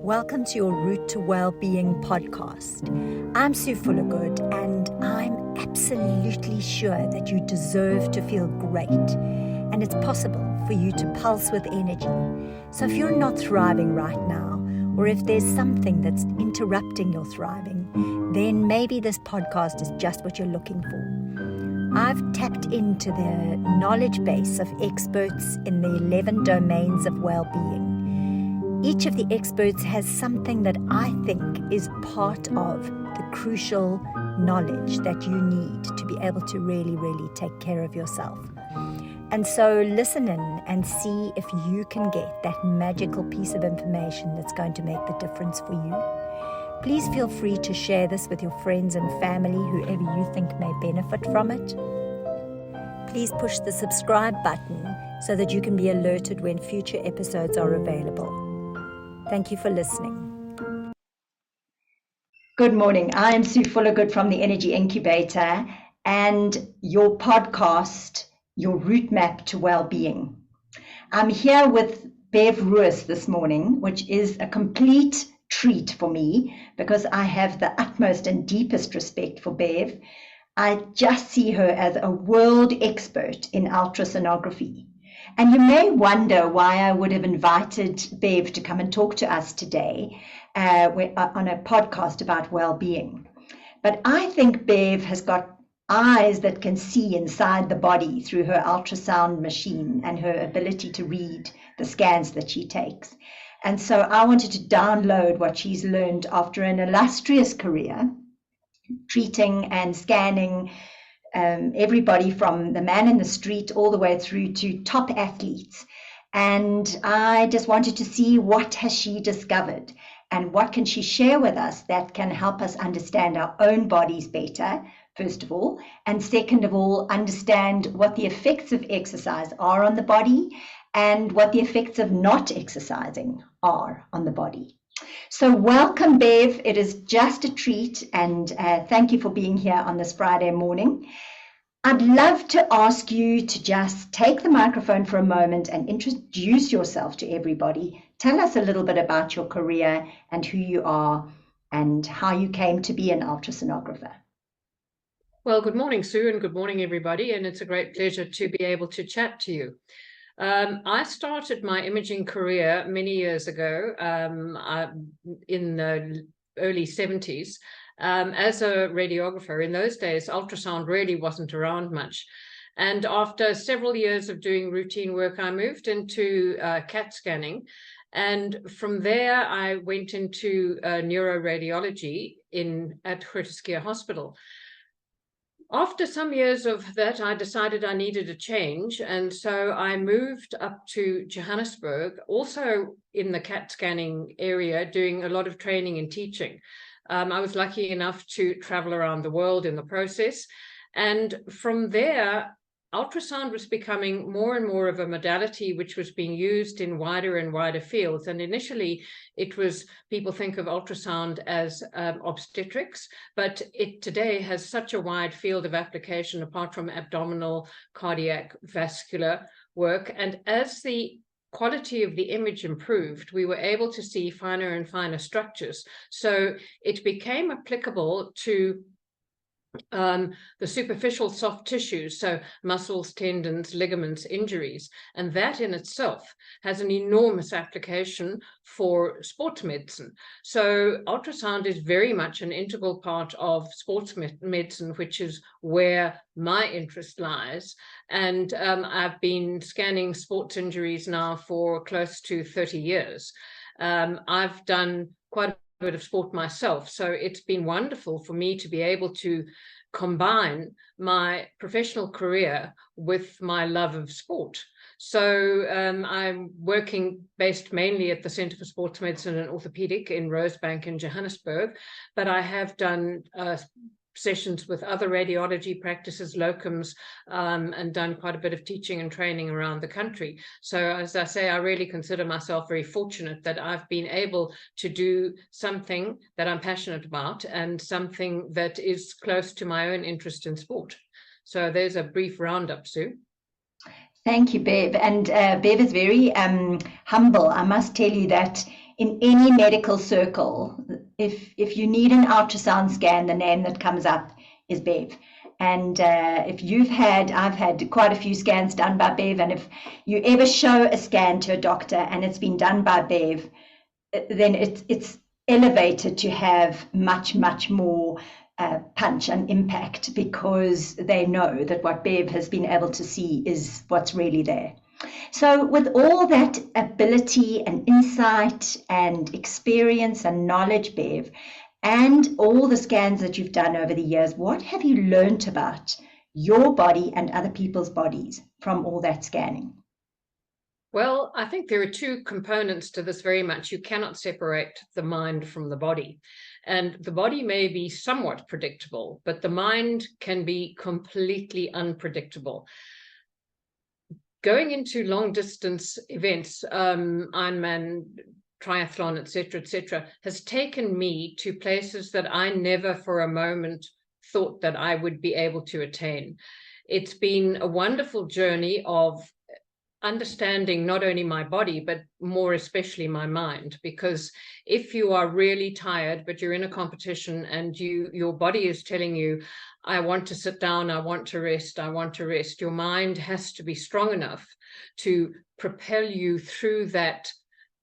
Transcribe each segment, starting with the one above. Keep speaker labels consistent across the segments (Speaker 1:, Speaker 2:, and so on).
Speaker 1: Welcome to your Route to Wellbeing podcast. I'm Sue Fullergood, and I'm absolutely sure that you deserve to feel great, and it's possible for you to pulse with energy. So if you're not thriving right now, or if there's something that's interrupting your thriving, then maybe this podcast is just what you're looking for. I've tapped into the knowledge base of experts in the 11 domains of well-being. Each of the experts has something that I think is part of the crucial knowledge that you need to be able to really take care of yourself. And so listen in and see if you can get that magical piece of information that's going to make the difference for you. Please feel free to share this with your friends and family, whoever you think may benefit from it. Please push the subscribe button so that you can be alerted when future episodes are available. Thank you for listening. Good morning. I am Sue Fullergood from the Energy Incubator and your podcast, Your Route Map to Wellbeing. I'm here with Bev Roos this morning, which is a complete treat for me because I have the utmost and deepest respect for Bev. I just see her as a world expert in ultrasonography. And you may wonder why I would have invited Bev to come and talk to us today on a podcast about well-being. But I think Bev has got eyes that can see inside the body through her ultrasound machine and her ability to read the scans that she takes. And so I wanted to download what she's learned after an illustrious career, treating and scanning everybody from the man in the street all the way through to top athletes. And I just wanted to see what has she discovered and what can she share with us that can help us understand our own bodies better, first of all, and second of all, understand what the effects of exercise are on the body and what the effects of not exercising are on the body. So welcome, Bev. It is just a treat, and thank you for being here on this Friday morning. I'd love to ask you to just take the microphone for a moment and introduce yourself to everybody. Tell us a little bit about your career and who you are and how you came to be an ultrasonographer.
Speaker 2: Well, good morning, Sue, and good morning, everybody. And it's a great pleasure to be able to chat to you. I started my imaging career many years ago in the early 70s as a radiographer. In those days, ultrasound really wasn't around much. And after several years of doing routine work, I moved into CAT scanning. And from there, I went into neuroradiology at Groote Hospital. After some years of that, I decided I needed a change. And so I moved up to Johannesburg, also in the CAT scanning area, doing a lot of training and teaching. I was lucky enough to travel around the world in the process. And from there, ultrasound was becoming more and more of a modality which was being used in wider and wider fields. And initially, it was, people think of ultrasound as obstetrics, but it today has such a wide field of application apart from abdominal, cardiac, vascular work. And as the quality of the image improved, we were able to see finer and finer structures. So it became applicable to the superficial soft tissues, so muscles, tendons, ligaments, injuries, and that in itself has an enormous application for sports medicine. So ultrasound is very much an integral part of sports medicine, which is where my interest lies. And I've been scanning sports injuries now for close to 30 years. I've done quite a bit of sport myself, so it's been wonderful for me to be able to combine my professional career with my love of sport. So I'm working based mainly at the Centre for Sports Medicine and Orthopedic in Rosebank in Johannesburg, but I have done sessions with other radiology practices, locums, and done quite a bit of teaching and training around the country. So as I say, I really consider myself very fortunate that I've been able to do something that I'm passionate about and something that is close to my own interest in sport. So there's a brief roundup, Sue.
Speaker 1: Thank you, Bev. And Bev is very humble. I must tell you that
Speaker 3: in any medical circle, if you need an ultrasound scan, the name that comes up is Bev. And if I've had quite a few scans done by Bev, and if you ever show a scan to a doctor and it's been done by Bev, then it's elevated to have much, much more punch and impact, because they know that what Bev has been able to see is what's really there. So with all that ability and insight and experience and knowledge, Bev, and all the scans that you've done over the years, what have you learned about your body and other people's bodies from all that scanning?
Speaker 2: Well, I think there are two components to this very much. You cannot separate the mind from the body. And the body may be somewhat predictable, but the mind can be completely unpredictable. Going into long distance events, Ironman, triathlon, etc., has taken me to places that I never for a moment thought that I would be able to attain. It's been a wonderful journey of understanding not only my body, but more especially my mind, because if you are really tired, but you're in a competition and your body is telling you, I want to sit down, I want to rest, I want to rest, your mind has to be strong enough to propel you through that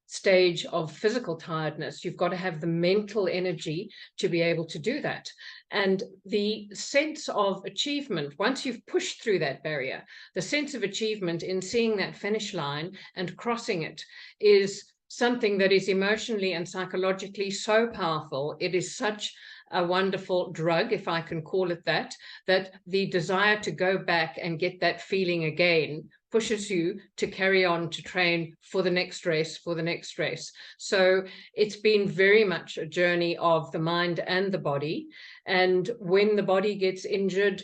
Speaker 2: stage of physical tiredness. You've got to have the mental energy to be able to do that. And the sense of achievement, once you've pushed through that barrier, the sense of achievement in seeing that finish line and crossing it is something that is emotionally and psychologically so powerful. It is such a wonderful drug, if I can call it that, that the desire to go back and get that feeling again pushes you to carry on to train for the next race, for the next race. So it's been very much a journey of the mind and the body. And when the body gets injured,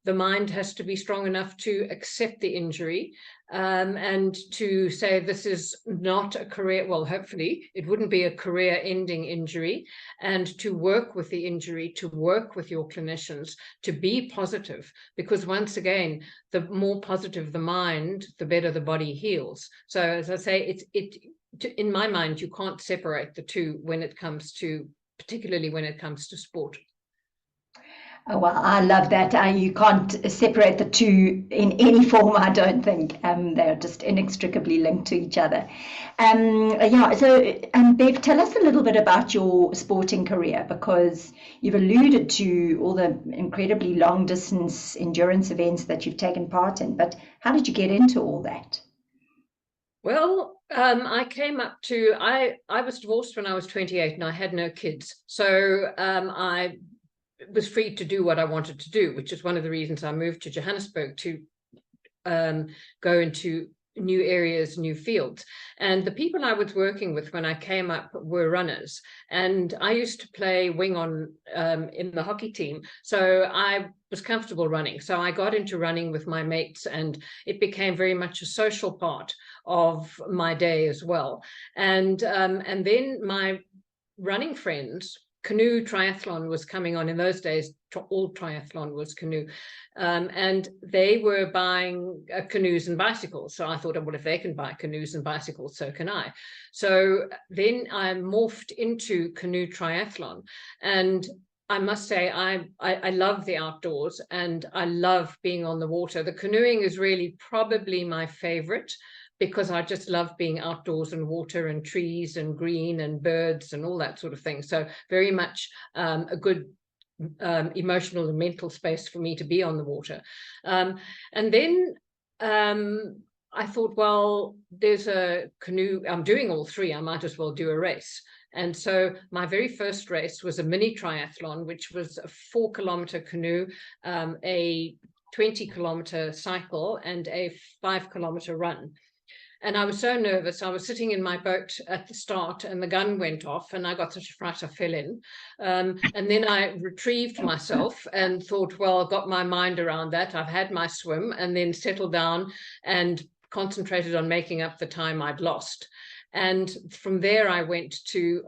Speaker 2: the mind has to be strong enough to accept the injury and to say this is not a career, well, hopefully it wouldn't be a career-ending injury, and to work with the injury, to work with your clinicians, to be positive, because once again, the more positive the mind, the better the body heals. So as I say, in my mind, you can't separate the two when it comes to, particularly when it comes to sport.
Speaker 3: Oh, well, I love that. You can't separate the two in any form, I don't think. They're just inextricably linked to each other. Bev, tell us a little bit about your sporting career, because you've alluded to all the incredibly long distance endurance events that you've taken part in, but how did you get into all that?
Speaker 2: Well, I was divorced when I was 28 and I had no kids. So I was free to do what I wanted to do, which is one of the reasons I moved to Johannesburg, to go into new areas, new fields. And the people I was working with when I came up were runners. And I used to play wing on in the hockey team. So I was comfortable running. So I got into running with my mates, and it became very much a social part of my day as well. And then my running friends, canoe triathlon was coming on in those days. All triathlon was canoe, and they were buying canoes and bicycles. So I thought, well, if they can buy canoes and bicycles, so can I. So then I morphed into canoe triathlon, and I must say I love the outdoors and I love being on the water. The canoeing is really probably my favorite, because I just love being outdoors and water and trees and green and birds and all that sort of thing. So very much a good emotional and mental space for me to be on the water. And then I thought, well, there's a canoe, I'm doing all three, I might as well do a race. And so my very first race was a mini triathlon, which was a 4-kilometer canoe, a 20-kilometer cycle, and a 5-kilometer run. And I was so nervous. I was sitting in my boat at the start and the gun went off and I got such a fright I fell in. And then I retrieved myself and thought, well, I've got my mind around that. I've had my swim, and then settled down and concentrated on making up the time I'd lost. And from there, I went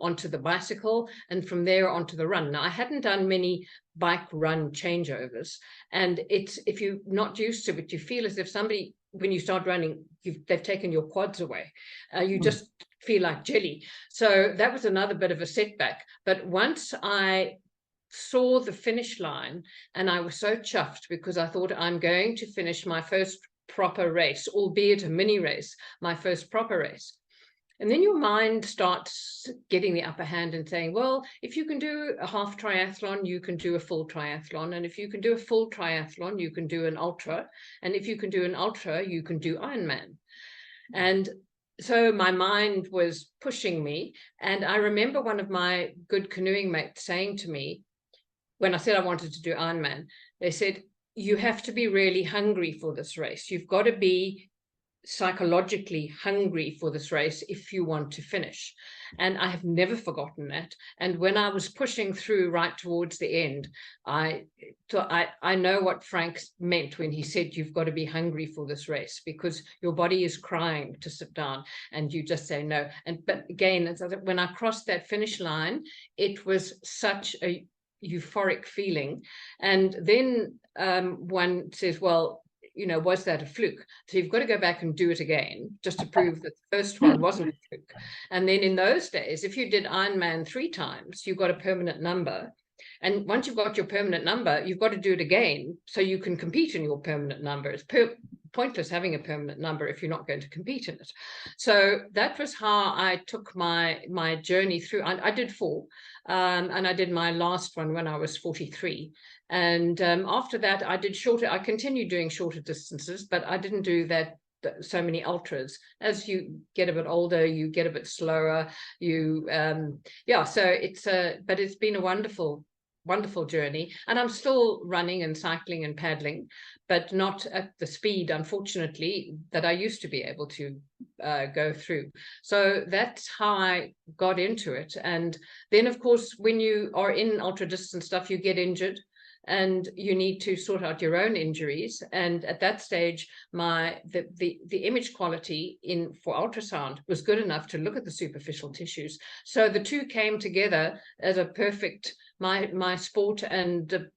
Speaker 2: onto the bicycle, and from there onto the run. Now, I hadn't done many bike run changeovers. And if you're not used to it, you feel as if somebody, when you start running, they've taken your quads away. You just feel like jelly. So that was another bit of a setback. But once I saw the finish line, and I was so chuffed because I thought I'm going to finish my first proper race, albeit a mini race, my first proper race. And then your mind starts getting the upper hand and saying, well, if you can do a half triathlon, you can do a full triathlon. And if you can do a full triathlon, you can do an ultra. And if you can do an ultra, you can do Ironman. And so my mind was pushing me. And I remember one of my good canoeing mates saying to me, when I said I wanted to do Ironman, they said, you have to be really hungry for this race. You've got to be psychologically hungry for this race if you want to finish. And I have never forgotten that. And when I was pushing through right towards the end, I know what Frank meant when he said you've got to be hungry for this race, because your body is crying to sit down and you just say no. But again, when I crossed that finish line, it was such a euphoric feeling. And then one says, well, was that a fluke? So you've got to go back and do it again just to prove that the first one wasn't a fluke. And then in those days, if you did Ironman 3 times, you got a permanent number. And once you've got your permanent number, you've got to do it again so you can compete in your permanent number. It's pointless having a permanent number if you're not going to compete in it. So that was how I took my journey through. I did 4, and I did my last one when I was 43. And after that, I did shorter. I continued doing shorter distances, but I didn't do that so many ultras. As you get a bit older, you get a bit slower. So but it's been a wonderful journey, and I'm still running and cycling and paddling, but not at the speed, unfortunately, that I used to be able to go through. So that's how I got into it. And then, of course, when you are in ultra distance stuff, you get injured and you need to sort out your own injuries. And at that stage, the image quality for ultrasound was good enough to look at the superficial tissues. So the two came together as a perfect, my sport and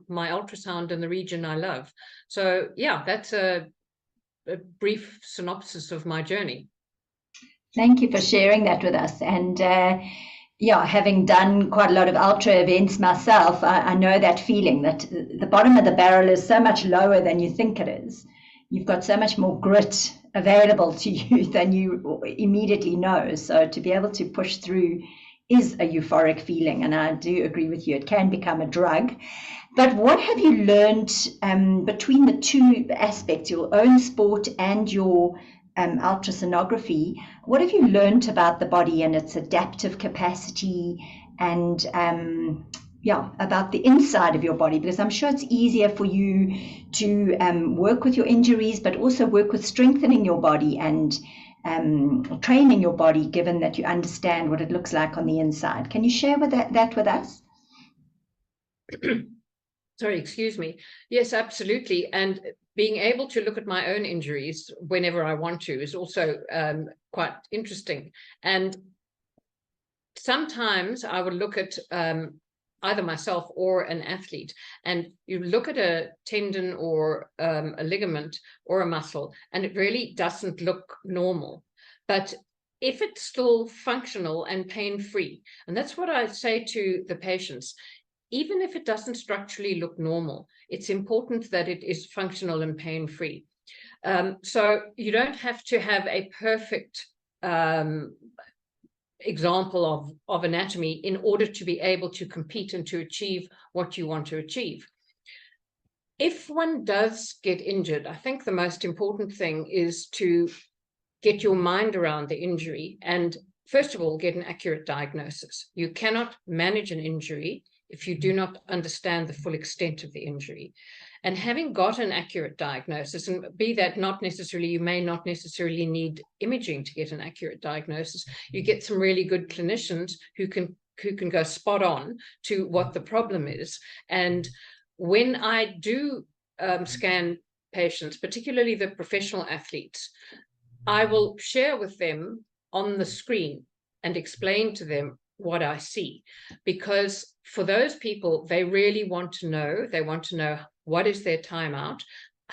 Speaker 2: my ultrasound in the region I love. So yeah, that's a brief synopsis of my journey.
Speaker 3: Thank you for sharing that with us. And having done quite a lot of ultra events myself, I know that feeling that the bottom of the barrel is so much lower than you think it is. You've got so much more grit available to you than you immediately know. So to be able to push through is a euphoric feeling. And I do agree with you, it can become a drug. But what have you learned between the two aspects, your own sport and your ultrasonography? What have you learned about the body and its adaptive capacity, and about the inside of your body? Because I'm sure it's easier for you to work with your injuries, but also work with strengthening your body and training your body, given that you understand what it looks like on the inside. Can you share that with us?
Speaker 2: Sorry, excuse me. Yes, absolutely. And being able to look at my own injuries whenever I want to is also quite interesting. And sometimes I would look at either myself or an athlete, and you look at a tendon or a ligament or a muscle, and it really doesn't look normal. But if it's still functional and pain-free, and that's what I say to the patients, even if it doesn't structurally look normal, it's important that it is functional and pain-free. So you don't have to have a perfect example of anatomy in order to be able to compete and to achieve what you want to achieve. If one does get injured, I think the most important thing is to get your mind around the injury and, first of all, get an accurate diagnosis. You cannot manage an injury if you do not understand the full extent of the injury. And having got an accurate diagnosis, and be that you may not necessarily need imaging to get an accurate diagnosis, you get some really good clinicians who can go spot on to what the problem is. And when I do scan patients, particularly the professional athletes, I will share with them on the screen and explain to them what I see, because for those people, they really want to know. They want to know, what is their timeout?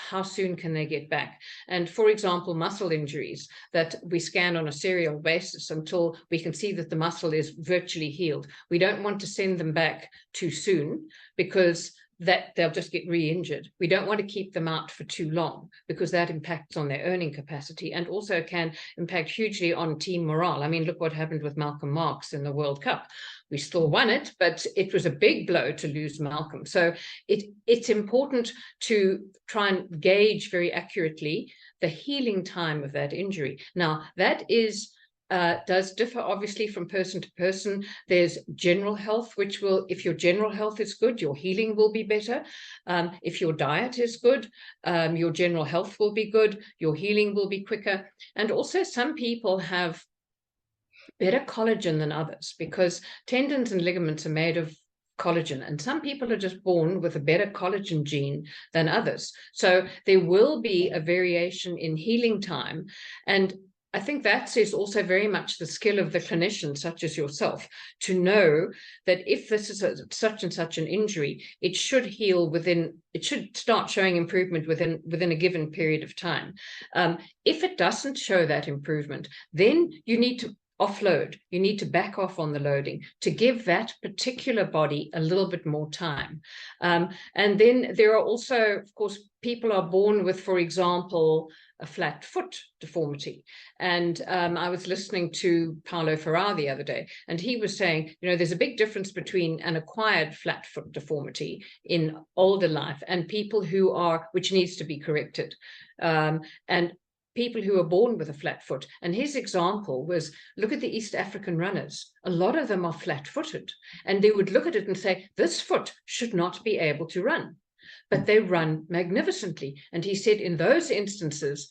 Speaker 2: how soon can they get back? And for example, muscle injuries that we scan on a serial basis until we can see that the muscle is virtually healed. We don't want to send them back too soon, because that they'll just get re-injured. We don't want to keep them out for too long, because that impacts on their earning capacity and also can impact hugely on team morale. I mean, look what happened with Malcolm Marx in the World Cup. We still won it, but it was a big blow to lose Malcolm. So it's important to try and gauge very accurately the healing time of that injury. Now, that is does differ obviously from person to person. There's general health, which will, if your general health is good, your healing will be better. If your diet is good, your general health will be good, your healing will be quicker. And also some people have better collagen than others, because tendons and ligaments are made of collagen, and some people are just born with a better collagen gene than others. So there will be a variation in healing time. And I think that is also very much the skill of the clinician, such as yourself, to know that if this is such and such an injury, it should heal it should start showing improvement within a given period of time. If it doesn't show that improvement, then you need to offload. You need to back off on the loading to give that particular body a little bit more time. And then there are also, of course, people are born with, for example, a flat foot deformity. And I was listening to Paulo Ferrar the other day, and he was saying, there's a big difference between an acquired flat foot deformity in older life and people which needs to be corrected. And people who are born with a flat foot. And his example was, look at the East African runners. A lot of them are flat-footed. And they would look at it and say, this foot should not be able to run. But they run magnificently. And he said, in those instances,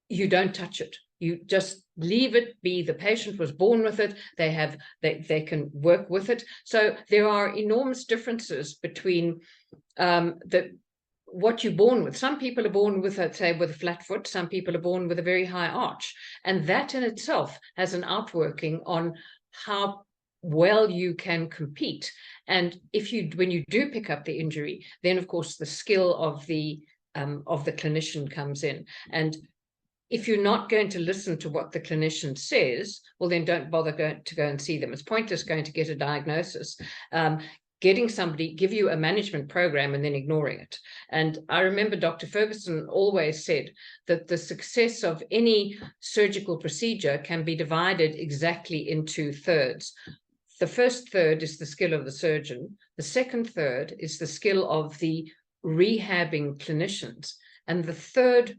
Speaker 2: you don't touch it. You just leave it be. The patient was born with it. They can work with it. So there are enormous differences between what you're born with. Some people are born with, say, with a flat foot. Some people are born with a very high arch. And that in itself has an outworking on how well you can compete. And when you do pick up the injury, then of course the skill of the clinician comes in. And if you're not going to listen to what the clinician says, well, then don't bother to go and see them. It's pointless going to get a diagnosis. Getting somebody give you a management program and then ignoring it. And I remember Dr. Ferguson always said that the success of any surgical procedure can be divided exactly into thirds. The first third is the skill of the surgeon. The second third is the skill of the rehabbing clinicians. And the third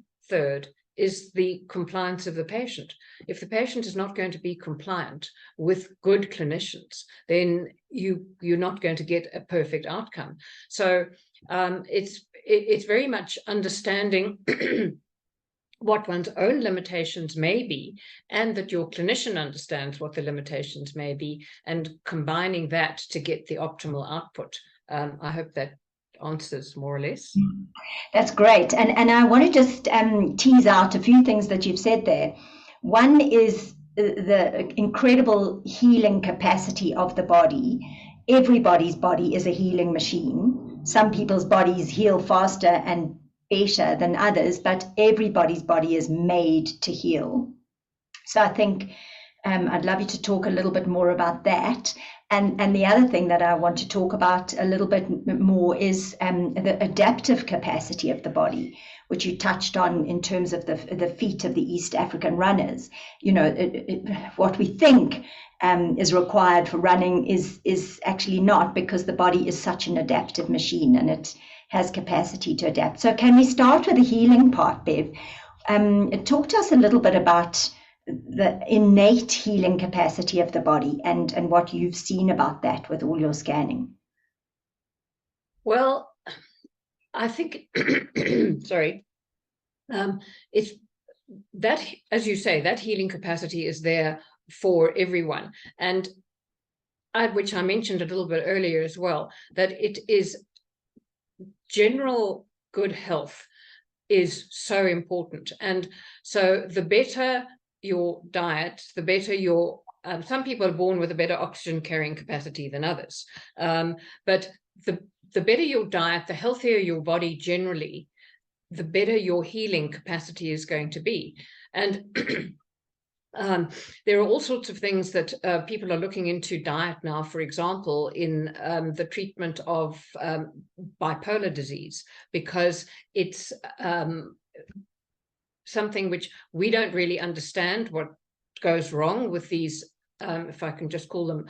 Speaker 2: is the compliance of the patient. If the patient is not going to be compliant with good clinicians, then you're not going to get a perfect outcome. So it's very much understanding what one's own limitations may be, and that your clinician understands what the limitations may be, and combining that to get the optimal output. I hope that answers more or less.
Speaker 3: That's great. And I want to just tease out a few things that you've said there. One is the incredible healing capacity of the body. Everybody's body is a healing machine. Some people's bodies heal faster and better than others, but everybody's body is made to heal. So I think I'd love you to talk a little bit more about that. And the other thing that I want to talk about a little bit more is the adaptive capacity of the body, which you touched on in terms of the feet of the East African runners. What we think is required for running is actually not, because the body is such an adaptive machine and it has capacity to adapt. So can we start with the healing part, Bev? Talk to us a little bit about the innate healing capacity of the body and what you've seen about that with all your scanning.
Speaker 2: Well, I think, sorry, it's that, as you say, that healing capacity is there for everyone. And which I mentioned a little bit earlier as well, that it is general good health is so important. And so the better your diet, the better your, some people are born with a better oxygen carrying capacity than others. But the better your diet, the healthier your body generally, the better your healing capacity is going to be. And there are all sorts of things that people are looking into diet now, for example, in the treatment of bipolar disease, because it's something which we don't really understand what goes wrong with these, if I can just call them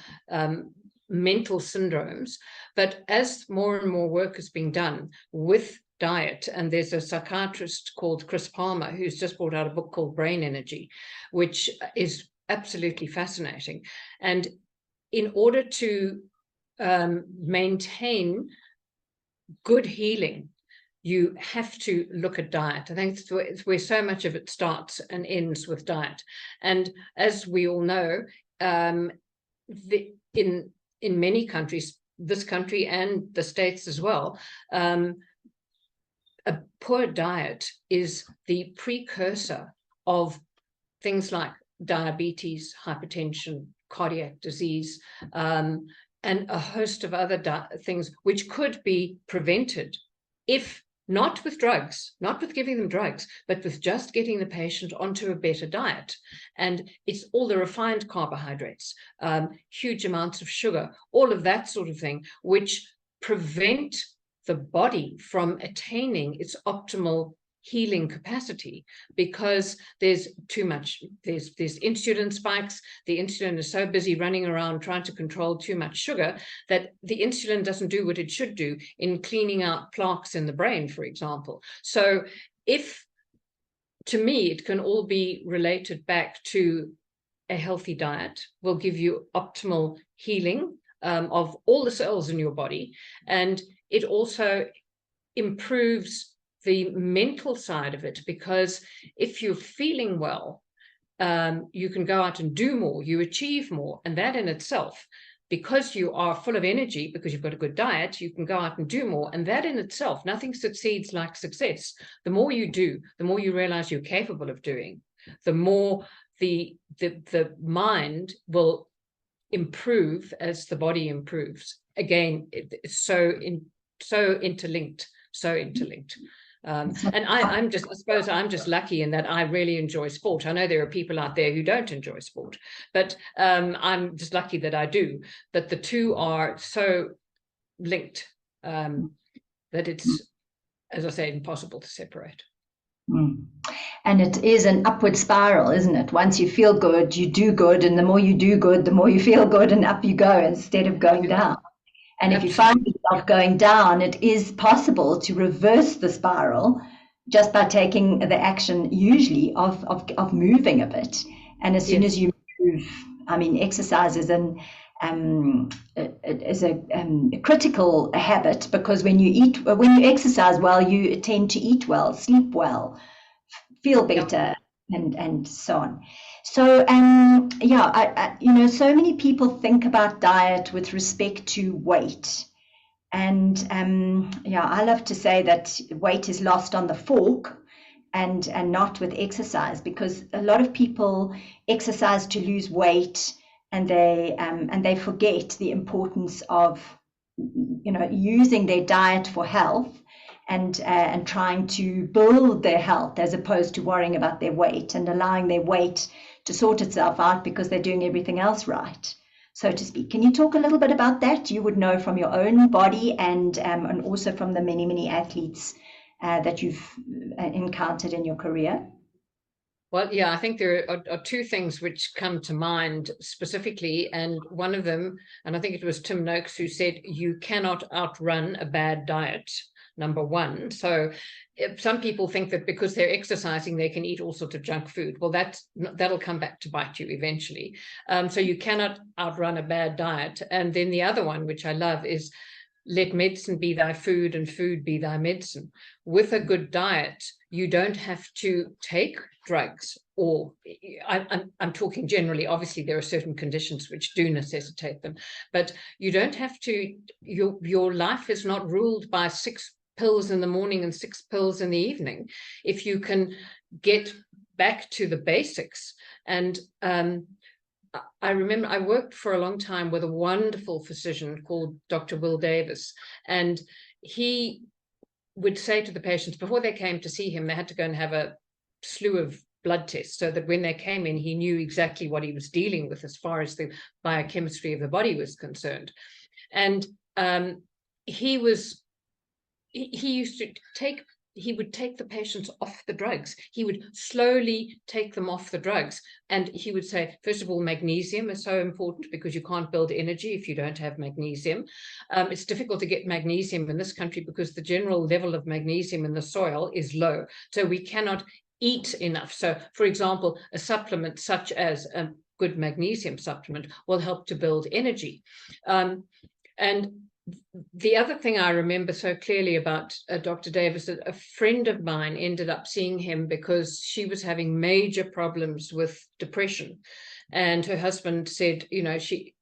Speaker 2: mental syndromes. But as more and more work is being done with diet, and there's a psychiatrist called Chris Palmer who's just brought out a book called Brain Energy, which is absolutely fascinating. And in order to maintain good healing, you have to look at diet. I think it's where so much of it starts and ends with diet. And as we all know, in many countries, this country and the States as well, a poor diet is the precursor of things like diabetes, hypertension, cardiac disease, and a host of other things which could be prevented if not with drugs, not with giving them drugs, but with just getting the patient onto a better diet. And it's all the refined carbohydrates, huge amounts of sugar, all of that sort of thing, which prevent the body from attaining its optimal healing capacity, because there's too much, there's insulin spikes. The insulin is so busy running around trying to control too much sugar that the insulin doesn't do what it should do in cleaning out plaques in the brain, for example. So to me, it can all be related back to a healthy diet will give you optimal healing of all the cells in your body, and it also improves the mental side of it, because if you're feeling well, you can go out and do more, you achieve more, and that in itself, because you are full of energy, because you've got a good diet, you can go out and do more, and that in itself, nothing succeeds like success. The more you do, the more you realize you're capable of doing, the more the mind will improve as the body improves. Again, it's so interlinked. And I suppose I'm just lucky in that I really enjoy sport. I know there are people out there who don't enjoy sport, but I'm just lucky that I do. But the two are so linked that it's, as I say, impossible to separate.
Speaker 3: And it is an upward spiral, isn't it? Once you feel good, you do good, and the more you do good, the more you feel good, and up you go instead of going down. And if you find yourself going down, it is possible to reverse the spiral just by taking the action, usually of moving a bit. And as soon as you move, I mean, exercise is a critical habit, because when you exercise well, you tend to eat well, sleep well, feel better, and so on. So, so many people think about diet with respect to weight. And I love to say that weight is lost on the fork and not with exercise, because a lot of people exercise to lose weight, and they forget the importance of, using their diet for health, and trying to build their health, as opposed to worrying about their weight and allowing their weight to sort itself out because they're doing everything else right, so to speak. Can you talk a little bit about that? You would know from your own body, and also from the many athletes that you've encountered in your career.
Speaker 2: Well, yeah, I think there are two things which come to mind specifically, and one of them, and I think it was Tim Noakes who said, you cannot outrun a bad diet, number one. So if some people think that because they're exercising, they can eat all sorts of junk food. Well, that'll come back to bite you eventually. So you cannot outrun a bad diet. And then the other one, which I love, is let medicine be thy food and food be thy medicine. With a good diet, you don't have to take drugs, or I'm talking generally. Obviously, there are certain conditions which do necessitate them, but you don't have to. Your life is not ruled by 6 pills in the morning and 6 pills in the evening. If you can get back to the basics. And I remember I worked for a long time with a wonderful physician called Dr. Will Davis, and he would say to the patients before they came to see him, they had to go and have a slew of blood tests so that when they came in, he knew exactly what he was dealing with as far as the biochemistry of the body was concerned. And he would take the patients off the drugs. He would slowly take them off the drugs. And he would say, first of all, magnesium is so important because you can't build energy if you don't have magnesium. It's difficult to get magnesium in this country because the general level of magnesium in the soil is low. So we cannot eat enough. So, for example, a supplement such as a good magnesium supplement will help to build energy. And the other thing I remember so clearly about Dr. Davis, that a friend of mine ended up seeing him because she was having major problems with depression. And her husband said, you know, she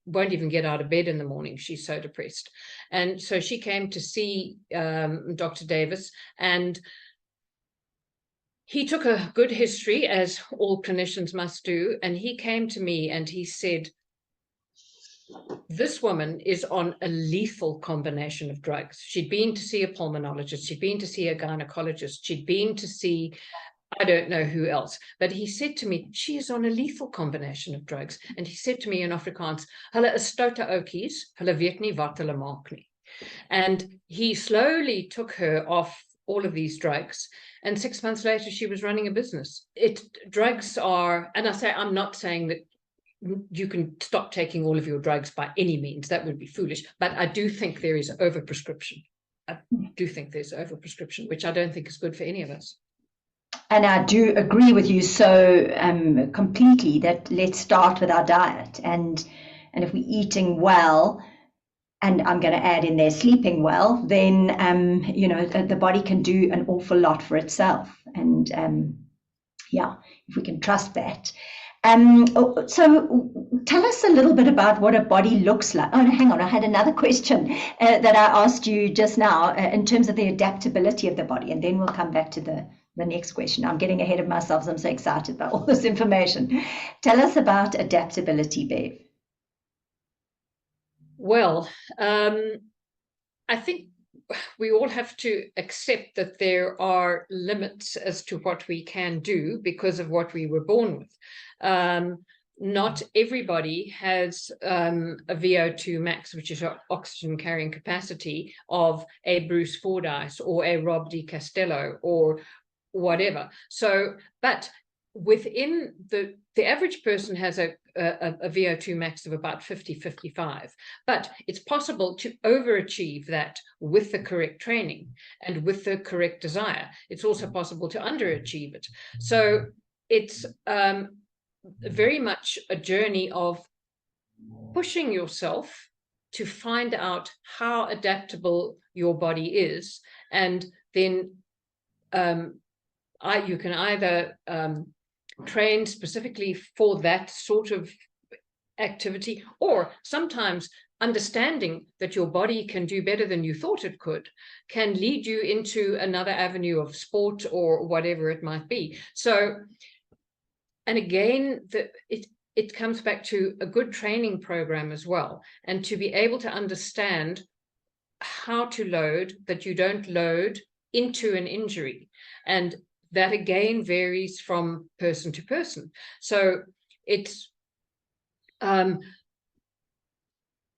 Speaker 2: won't even get out of bed in the morning. She's so depressed. And so she came to see Dr. Davis, and he took a good history, as all clinicians must do. And he came to me and he said, this woman is on a lethal combination of drugs. She'd been to see a pulmonologist, she'd been to see a gynecologist, she'd been to see, I don't know who else. But he said to me, she is on a lethal combination of drugs. And he said to me in Afrikaans, hulle is stoute ouetjies, hulle weet nie wat hulle maak nie. And he slowly took her off all of these drugs. And 6 months later, she was running a business. Drugs are, and I'm not saying that you can stop taking all of your drugs by any means. That would be foolish. But I do think there is overprescription. I do think there's overprescription, which I don't think is good for any of us.
Speaker 3: And I do agree with you so completely that let's start with our diet. And if we're eating well, and I'm going to add in there sleeping well, then, you know, the body can do an awful lot for itself. And yeah, if we can trust that. So tell us a little bit about what a body looks like. Oh, no, hang on. I had another question that I asked you just now in terms of the adaptability of the body, and then we'll come back to the next question. I'm getting ahead of myself. I'm so excited about all this information. Tell us about adaptability, Bev.
Speaker 2: Well, I think we all have to accept that there are limits as to what we can do because of what we were born with. Not everybody has a VO2 max, which is oxygen carrying capacity of a Bruce Fordyce or a Rob Di Castello or whatever. So, but within the average person has a VO2 max of about 50, 55, but it's possible to overachieve that with the correct training and with the correct desire. It's also possible to underachieve it. So it's very much a journey of pushing yourself to find out how adaptable your body is, and then you can either train specifically for that sort of activity, or sometimes understanding that your body can do better than you thought it could can lead you into another avenue of sport or whatever it might be. So, and again, it comes back to a good training program as well, and to be able to understand how to load, that you don't load into an injury. And that again varies from person to person. So it's,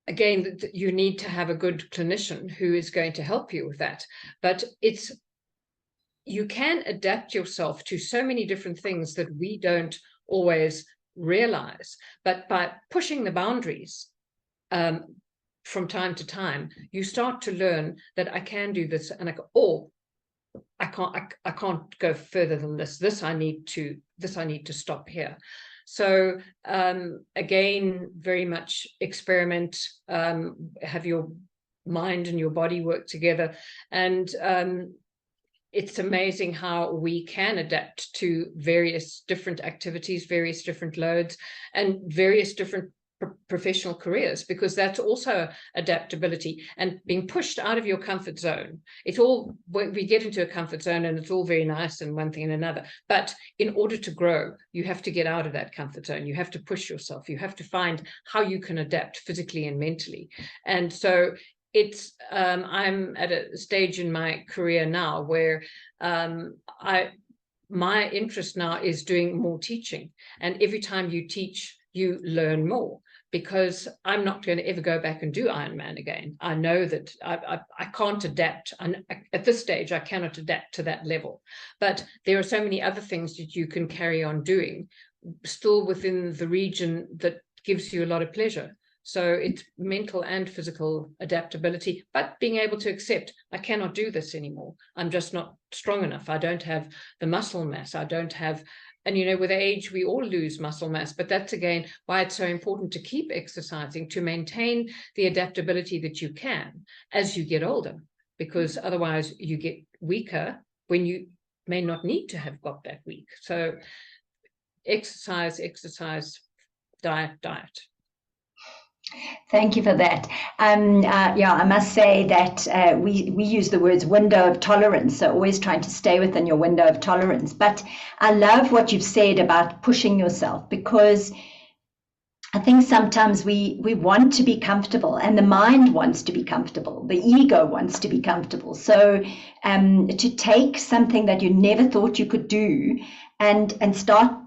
Speaker 2: again, you need to have a good clinician who is going to help you with that. But you can adapt yourself to so many different things that we don't always realize. But by pushing the boundaries from time to time, you start to learn that I can do this, and I can't go further than this. This I need to stop here. So again, very much experiment, have your mind and your body work together. And it's amazing how we can adapt to various different activities, various different loads, and various different professional careers, because that's also adaptability and being pushed out of your comfort zone. It's all, we get into a comfort zone and it's all very nice and one thing and another, but in order to grow, you have to get out of that comfort zone. You have to push yourself. You have to find how you can adapt physically and mentally. And so I'm at a stage in my career now where my interest now is doing more teaching. And every time you teach, you learn more, because I'm not going to ever go back and do Ironman again. I know that I can't adapt. And at this stage, I cannot adapt to that level. But there are so many other things that you can carry on doing, still within the region that gives you a lot of pleasure. So it's mental and physical adaptability, but being able to accept, I cannot do this anymore. I'm just not strong enough. I don't have the muscle mass. I don't have, and you know, with age, we all lose muscle mass, but that's again why it's so important to keep exercising, to maintain the adaptability that you can as you get older, because otherwise you get weaker when you may not need to have got that weak. So exercise, diet.
Speaker 3: Thank you for that. Yeah, I must say that we use the words window of tolerance, so always trying to stay within your window of tolerance. But I love what you've said about pushing yourself, because I think sometimes we want to be comfortable, and the mind wants to be comfortable. The ego wants to be comfortable. So to take something that you never thought you could do and start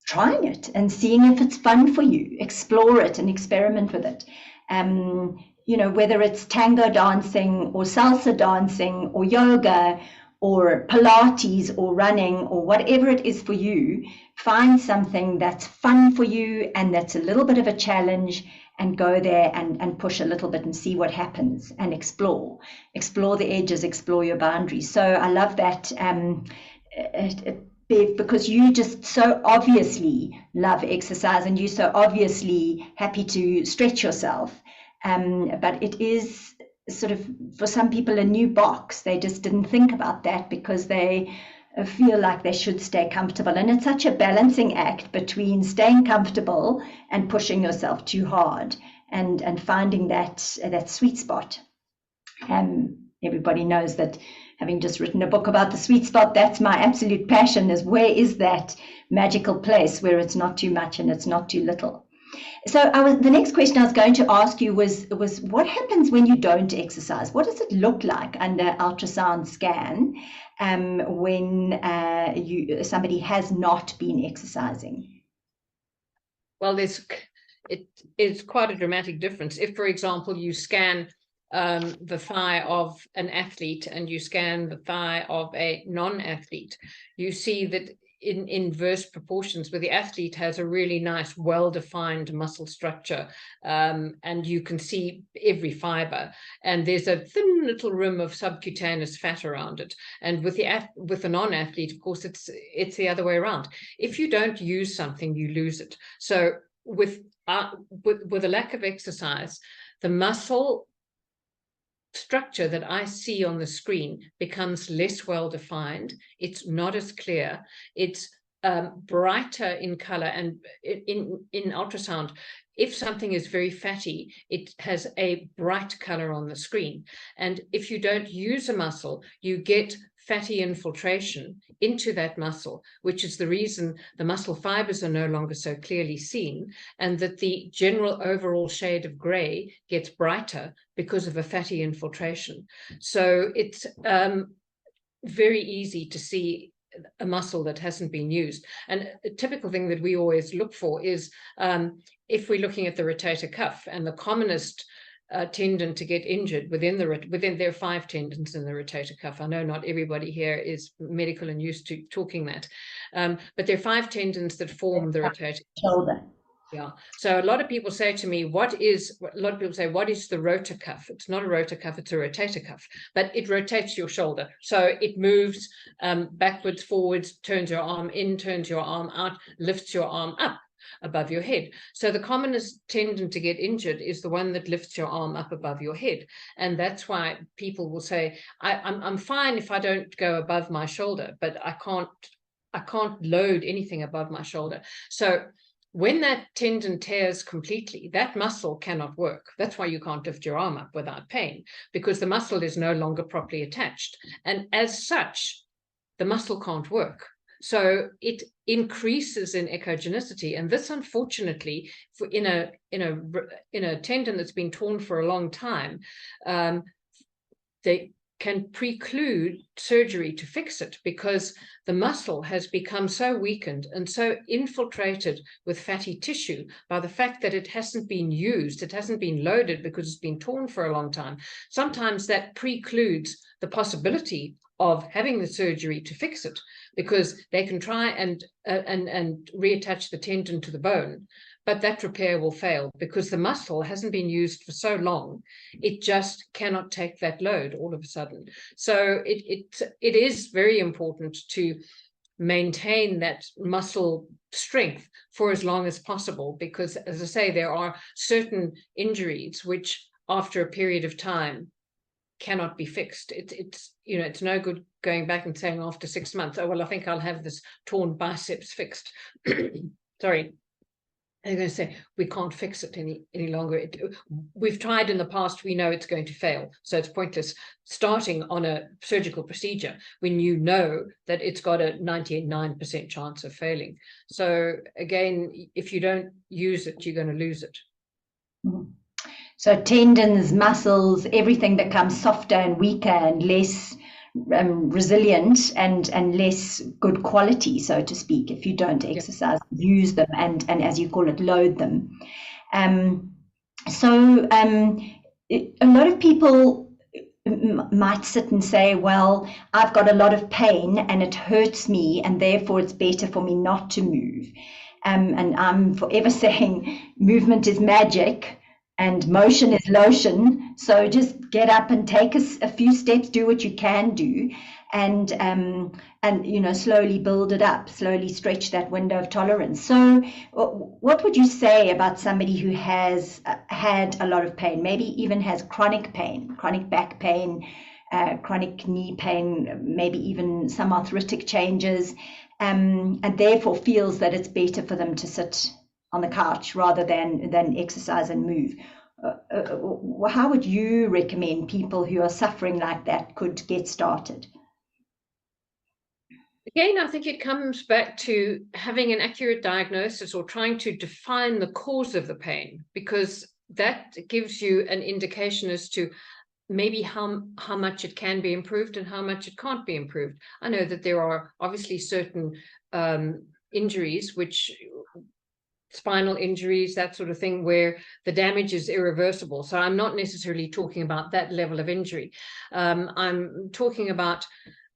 Speaker 3: trying it and seeing if it's fun for you, explore it and experiment with it. You know, whether it's tango dancing or salsa dancing or yoga or Pilates or running or whatever it is for you, find something that's fun for you and that's a little bit of a challenge, and go there and push a little bit and see what happens, and explore the edges, explore your boundaries. So I love that, Bev, because you just so obviously love exercise and you're so obviously happy to stretch yourself. But it is sort of, for some people, a new box. They just didn't think about that because they feel like they should stay comfortable. And it's such a balancing act between staying comfortable and pushing yourself too hard, and finding that sweet spot. Everybody knows that, having just written a book about the sweet spot, that's my absolute passion, is where is that magical place where it's not too much and it's not too little. So the next question I was going to ask you was what happens when you don't exercise? What does it look like under ultrasound scan when somebody has not been exercising?
Speaker 2: Well, it's quite a dramatic difference. If, for example, you scan the thigh of an athlete and you scan the thigh of a non-athlete, you see that in inverse proportions, where the athlete has a really nice, well-defined muscle structure, and you can see every fiber, and there's a thin little rim of subcutaneous fat around it. And with the non-athlete, of course, it's the other way around. If you don't use something, you lose it. So with a lack of exercise, the muscle structure that I see on the screen becomes less well defined. It's not as clear. It's brighter in color. And in ultrasound, if something is very fatty, it has a bright color on the screen. And if you don't use a muscle, you get fatty infiltration into that muscle, which is the reason the muscle fibers are no longer so clearly seen, and that the general overall shade of gray gets brighter because of a fatty infiltration. So it's very easy to see a muscle that hasn't been used. And a typical thing that we always look for is if we're looking at the rotator cuff, and the commonest tendon to get injured within there are 5 tendons in the rotator cuff. I know not everybody here is medical and used to talking that, but there are 5 tendons that form the rotator
Speaker 3: shoulder.
Speaker 2: Yeah. So a lot of people say to me, what is the rotor cuff? It's not a rotor cuff, it's a rotator cuff, but it rotates your shoulder. So it moves backwards, forwards, turns your arm in, turns your arm out, lifts your arm up above your head. So the commonest tendon to get injured is the one that lifts your arm up above your head. And that's why people will say, I'm fine if I don't go above my shoulder, but I can't load anything above my shoulder. So when that tendon tears completely, that muscle cannot work. That's why you can't lift your arm up without pain, because the muscle is no longer properly attached. And as such, the muscle can't work. So it increases in echogenicity, and this, unfortunately, in a tendon that's been torn for a long time, they can preclude surgery to fix it, because the muscle has become so weakened and so infiltrated with fatty tissue by the fact that it hasn't been used, it hasn't been loaded because it's been torn for a long time. Sometimes that precludes the possibility of having the surgery to fix it, because they can try and reattach the tendon to the bone, but that repair will fail because the muscle hasn't been used for so long. It just cannot take that load all of a sudden. So it is very important to maintain that muscle strength for as long as possible, because, as I say, there are certain injuries which, after a period of time, cannot be fixed. It's no good going back and saying after 6 months, oh, well, I think I'll have this torn biceps fixed. Sorry. They're going to say, we can't fix it any longer. We've tried in the past, we know it's going to fail. So it's pointless starting on a surgical procedure when you know that it's got a 99% chance of failing. So again, if you don't use it, you're going to lose it.
Speaker 3: So tendons, muscles, everything becomes softer and weaker and less resilient and less good quality, so to speak, if you don't exercise, use them, and as you call it, load them. So a lot of people might sit and say, well, I've got a lot of pain and it hurts me, and therefore it's better for me not to move. And I'm forever saying movement is magic and motion is lotion. So just get up and take a few steps, do what you can do, and slowly build it up, slowly stretch that window of tolerance. So what would you say about somebody who has had a lot of pain, maybe even has chronic pain, chronic back pain, chronic knee pain, maybe even some arthritic changes, and therefore feels that it's better for them to sit on the couch rather than exercise and move? How would you recommend people who are suffering like that could get started?
Speaker 2: Again, I think it comes back to having an accurate diagnosis or trying to define the cause of the pain, because that gives you an indication as to maybe how much it can be improved and how much it can't be improved. I know that there are obviously certain injuries, which spinal injuries, that sort of thing, where the damage is irreversible. So I'm not necessarily talking about that level of injury. I'm talking about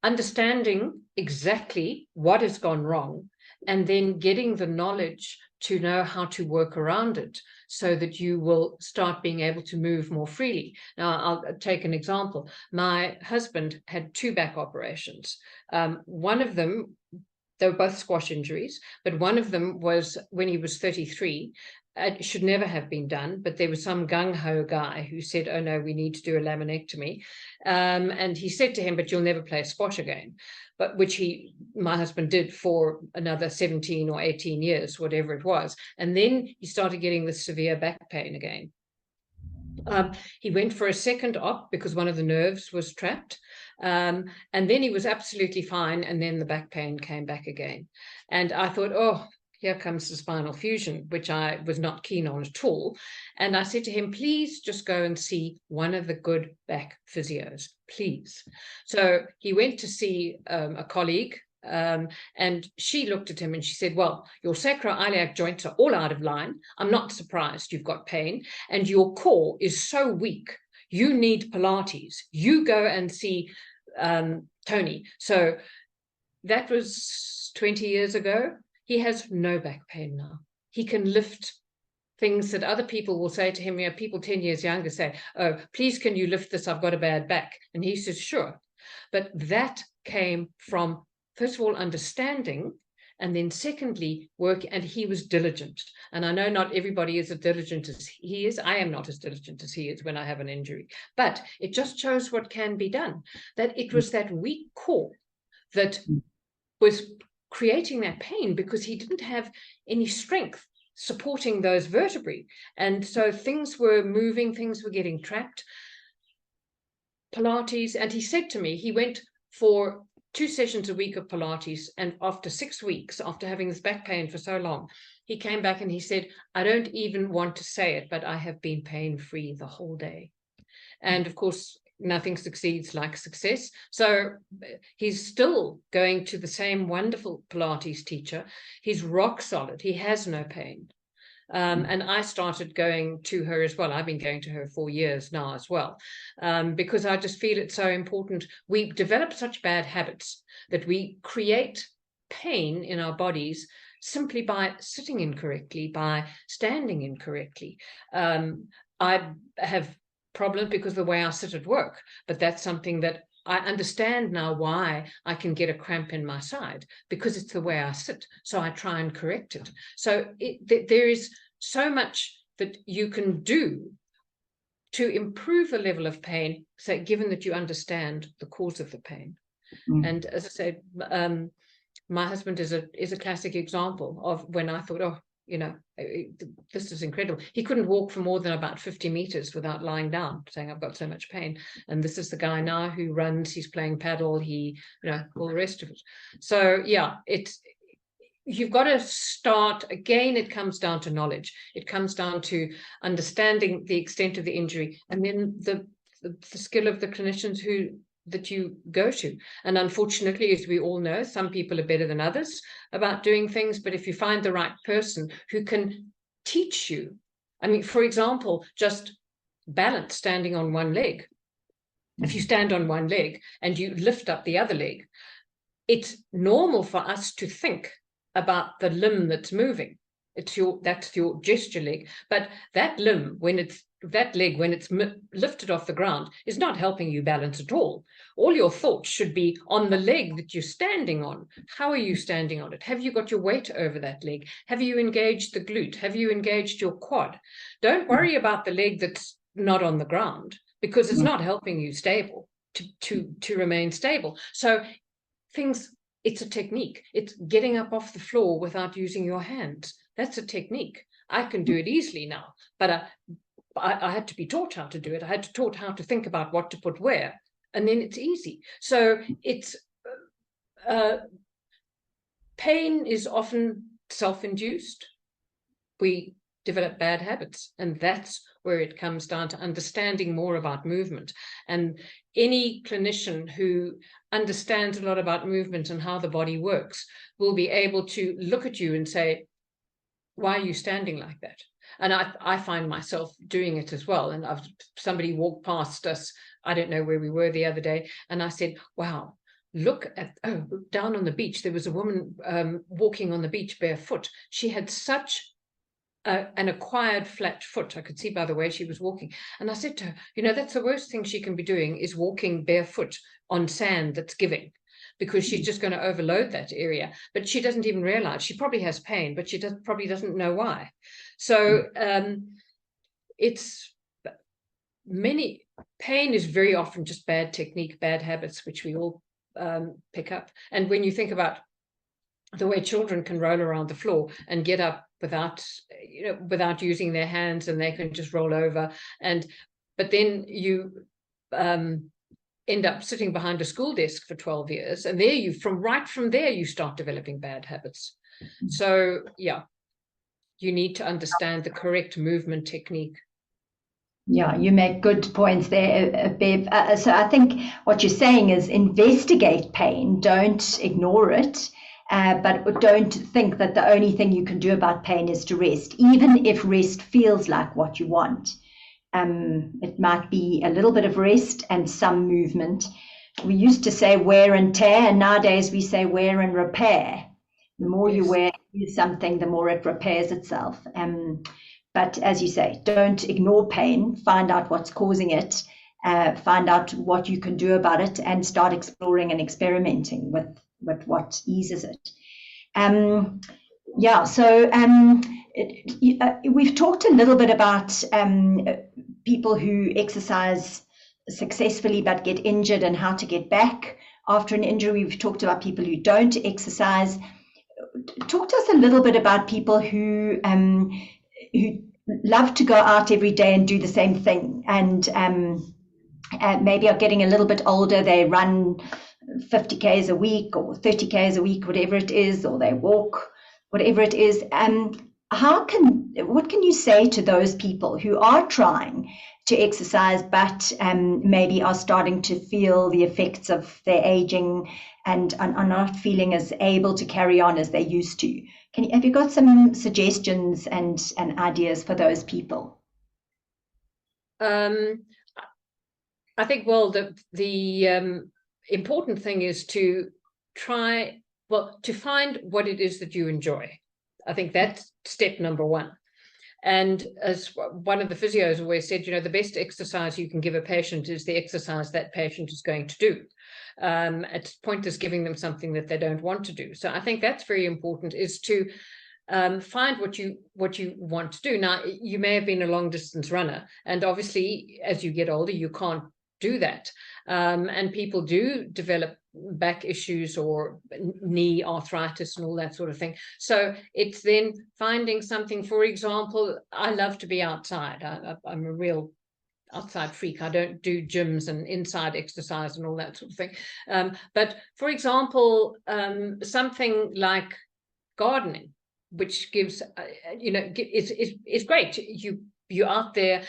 Speaker 2: understanding exactly what has gone wrong and then getting the knowledge to know how to work around it so that you will start being able to move more freely. Now, I'll take an example. My husband had 2 back operations. One of them, they were both squash injuries, but one of them was when he was 33. It should never have been done, but there was some gung-ho guy who said, oh no, we need to do a laminectomy. And he said to him, but you'll never play squash again. But which my husband did for another 17 or 18 years, whatever it was. And then he started getting this severe back pain again. He went for a second op because one of the nerves was trapped. And then he was absolutely fine. And then the back pain came back again. And I thought, oh, here comes the spinal fusion, which I was not keen on at all. And I said to him, please just go and see one of the good back physios, please. So he went to see a colleague, and she looked at him and she said, well, your sacroiliac joints are all out of line. I'm not surprised you've got pain, and your core is so weak. You need Pilates. You go and see Tony. So that was 20 years ago. He has no back pain now. He can lift things that other people will say to him. You know, people 10 years younger say, oh, please, can you lift this? I've got a bad back. And he says, sure. But that came from, first of all, understanding, and then secondly, work. And he was diligent. And I know not everybody is as diligent as he is. I am not as diligent as he is when I have an injury. But it just shows what can be done. That it was that weak core that was creating that pain because he didn't have any strength supporting those vertebrae. And so things were moving, things were getting trapped. Pilates, and he said to me, he went for 2 sessions a week of Pilates. And after 6 weeks, after having this back pain for so long, he came back and he said, I don't even want to say it, but I have been pain-free the whole day. And of course, nothing succeeds like success. So he's still going to the same wonderful Pilates teacher. He's rock solid. He has no pain. And I started going to her as well. I've been going to her 4 years now as well, because I just feel it's so important. We develop such bad habits that we create pain in our bodies simply by sitting incorrectly, by standing incorrectly. I have problems because of the way I sit at work, but that's something that I understand now why I can get a cramp in my side, because it's the way I sit. So I try and correct it. So there is so much that you can do to improve the level of pain, so given that you understand the cause of the pain. And as I said, my husband is a classic example of when I thought, oh, you know, this is incredible. He couldn't walk for more than about 50 meters without lying down, saying, I've got so much pain. And this is the guy now who runs, he's playing paddle, he, you know, all the rest of it. So yeah, you've got to start, again, it comes down to knowledge. It comes down to understanding the extent of the injury, and then the skill of the clinicians that you go to. And unfortunately, as we all know, some people are better than others about doing things, but if you find the right person who can teach you, I mean, for example, just balance standing on one leg. If you stand on one leg and you lift up the other leg, it's normal for us to think about the limb that's moving. That's your gesture leg, but that limb, when it's lifted off the ground, is not helping you balance at all. All your thoughts should be on the leg that you're standing on. How are you standing on it? Have you got your weight over that leg? Have you engaged the glute? Have you engaged your quad? Don't worry about the leg that's not on the ground, because it's not helping you to remain stable. So it's a technique. It's getting up off the floor without using your hands. That's a technique. I can do it easily now, but I had to be taught how to do it. I had to taught how to think about what to put where, and then it's easy. So it's pain is often self-induced. We develop bad habits, and that's where it comes down to understanding more about movement. And any clinician who understands a lot about movement and how the body works will be able to look at you and say, why are you standing like that? And I find myself doing it as well. And somebody walked past us, I don't know where we were the other day, and I said, wow, look at, down on the beach, there was a woman walking on the beach barefoot. She had such an acquired flat foot. I could see by the way she was walking. And I said to her, you know, that's the worst thing she can be doing, is walking barefoot on sand that's giving, because she's just going to overload that area. But she doesn't even realize. She probably has pain, but she probably doesn't know why. So pain is very often just bad technique, bad habits, which we all pick up. And when you think about the way children can roll around the floor and get up without using their hands, and they can just roll over, but then you end up sitting behind a school desk for 12 years, and right from there you start developing bad habits. So yeah, you need to understand the correct movement technique.
Speaker 3: Yeah, you make good points there, Bev. So I think what you're saying is investigate pain, don't ignore it. But don't think that the only thing you can do about pain is to rest, even if rest feels like what you want. It might be a little bit of rest and some movement. We used to say wear and tear, and nowadays we say wear and repair. The more you wear something, the more it repairs itself. But as you say, don't ignore pain, find out what's causing it, find out what you can do about it, and start exploring and experimenting with what eases it. We've talked a little bit about people who exercise successfully but get injured and how to get back after an injury. We've talked about people who don't exercise. Talk to us a little bit about people who love to go out every day and do the same thing, and maybe are getting a little bit older. They run 50 Ks a week or 30 Ks a week, whatever it is, or they walk, whatever it is. What can you say to those people who are trying to exercise, but maybe are starting to feel the effects of their aging and are not feeling as able to carry on as they used to? Have you got some suggestions and ideas for those people?
Speaker 2: I think, well, the important thing is to to find what it is that you enjoy. I think that's step number one. And as one of the physios always said, the best exercise you can give a patient is the exercise that patient is going to do. It's pointless giving them something that they don't want to do. So I think that's very important, is to find what you want to do. Now, you may have been a long distance runner, and obviously as you get older, you can't do that. And people do develop back issues or knee arthritis and all that sort of thing. So it's then finding something. For example, I love to be outside. I'm a real outside freak. I don't do gyms and inside exercise and all that sort of thing. But for example, something like gardening, which gives, is great. You're out there,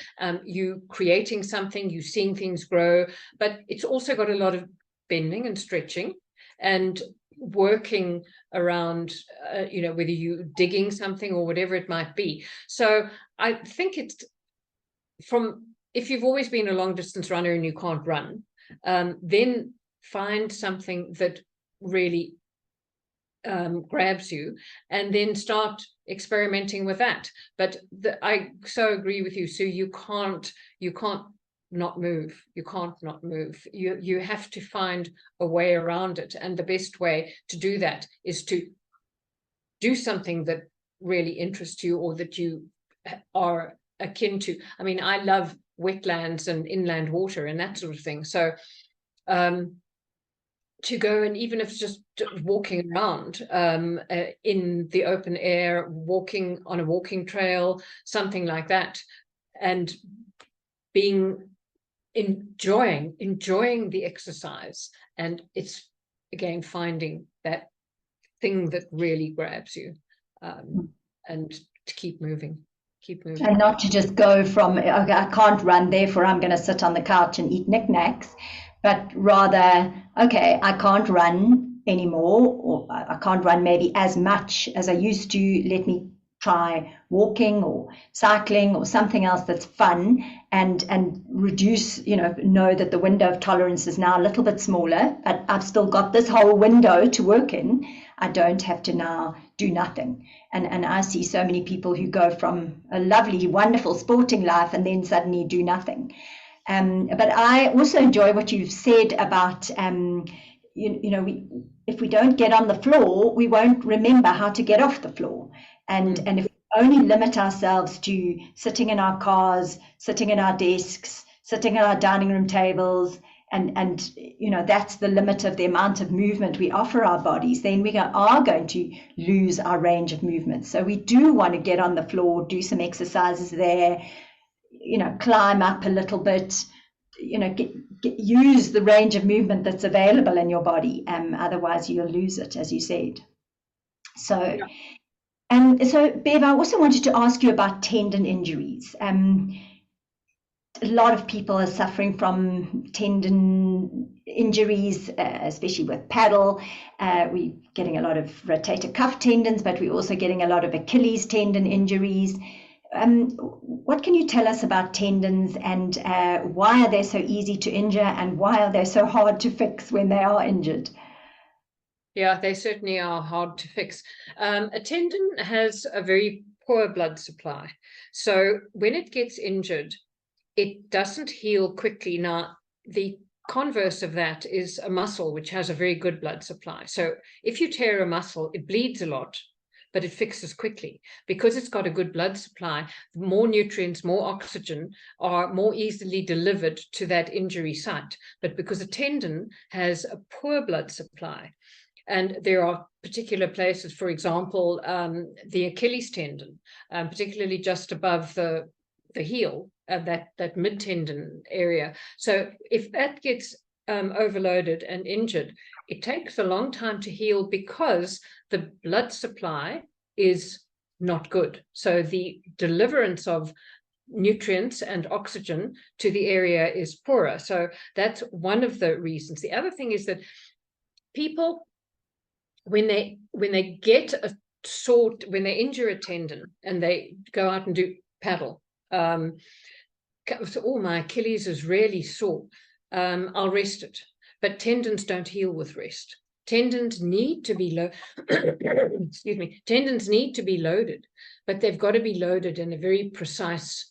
Speaker 2: you creating something, you seeing things grow, but it's also got a lot of bending and stretching and working around, whether you're digging something or whatever it might be. So I think it's if you've always been a long distance runner and you can't run, then find something that really grabs you, and then start experimenting with that. But I so agree with you, Sue. You can't not move. You can't not move. You have to find a way around it, and the best way to do that is to do something that really interests you or that you are akin to. I mean, I love wetlands and inland water and that sort of thing. So to go, and even if it's just walking around in the open air, walking on a walking trail, something like that, and enjoying the exercise. And it's, again, finding that thing that really grabs you, and to keep moving.
Speaker 3: And not to just go from, okay, I can't run, therefore I'm going to sit on the couch and eat knickknacks, but rather, okay, I can't run anymore, or I can't run maybe as much as I used to. Let me try walking or cycling or something else that's fun, and reduce, know that the window of tolerance is now a little bit smaller, but I've still got this whole window to work in. I don't have to now do nothing. And I see so many people who go from a lovely, wonderful sporting life and then suddenly do nothing. But I also enjoy what you've said about, if we don't get on the floor, we won't remember how to get off the floor. And if we only limit ourselves to sitting in our cars, sitting at our desks, sitting at our dining room tables, and that's the limit of the amount of movement we offer our bodies, then we are going to lose our range of movement. So we do want to get on the floor, do some exercises there, climb up a little bit, use the range of movement that's available in your body. Otherwise you'll lose it, as you said. So, yeah. And so, Bev, I also wanted to ask you about tendon injuries. A lot of people are suffering from tendon injuries, especially with paddle. We're getting a lot of rotator cuff tendons, but we're also getting a lot of Achilles tendon injuries. What can you tell us about tendons, and why are they so easy to injure, and why are they so hard to fix when they are injured?
Speaker 2: Yeah, they certainly are hard to fix. A tendon has a very poor blood supply. So when it gets injured, it doesn't heal quickly. Now, the converse of that is a muscle, which has a very good blood supply. So if you tear a muscle, it bleeds a lot, but it fixes quickly because it's got a good blood supply. More nutrients, more oxygen are more easily delivered to that injury site. But because a tendon has a poor blood supply, and there are particular places, for example, the Achilles tendon, particularly just above the heel, that mid-tendon area. So if that gets overloaded and injured, it takes a long time to heal because the blood supply is not good. So the deliverance of nutrients and oxygen to the area is poorer. So that's one of the reasons. The other thing is that people, when they get a sort, when they injure a tendon and they go out and do paddle, oh, my Achilles is really sore, I'll rest it. But tendons don't heal with rest. Tendons need to be excuse me, tendons need to be loaded, but they've got to be loaded in a very precise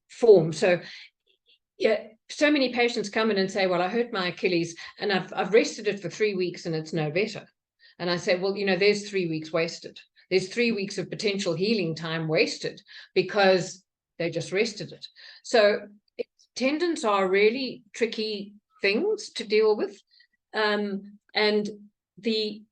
Speaker 2: form. So yeah, so many patients come in and say, well, I hurt my Achilles and I've rested it for 3 weeks and it's no better. And I say, well, there's 3 weeks wasted. There's 3 weeks of potential healing time wasted because they just rested it. So tendons are really tricky things to deal with. And the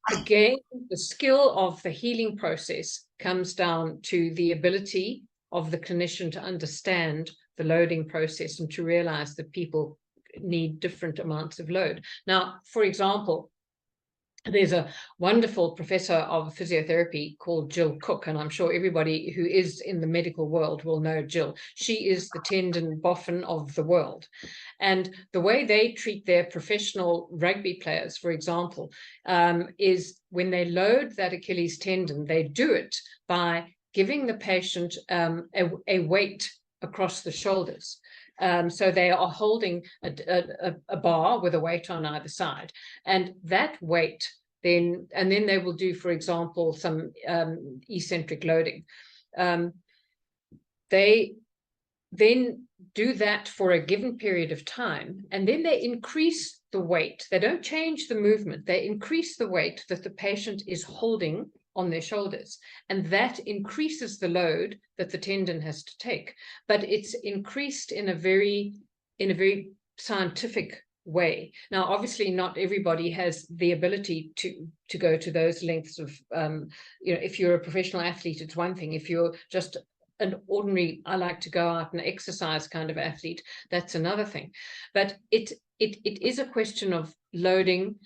Speaker 2: skill of the healing process comes down to the ability of the clinician to understand the loading process and to realize that people need different amounts of load. Now, for example, there's a wonderful professor of physiotherapy called Jill Cook, and I'm sure everybody who is in the medical world will know Jill. She is the tendon boffin of the world. And the way they treat their professional rugby players, for example, is when they load that Achilles tendon, they do it by giving the patient a weight across the shoulders. So they are holding a bar with a weight on either side, and that weight then they will do, for example, some eccentric loading. They then do that for a given period of time, and then they increase the weight. They don't change the movement. They increase the weight that the patient is holding on their shoulders, and that increases the load that the tendon has to take. But it's increased in a very scientific way. Now, obviously, not everybody has the ability to go to those lengths of, if you're a professional athlete, it's one thing. If you're just an ordinary, I like to go out and exercise kind of athlete, that's another thing. But it is a question of loading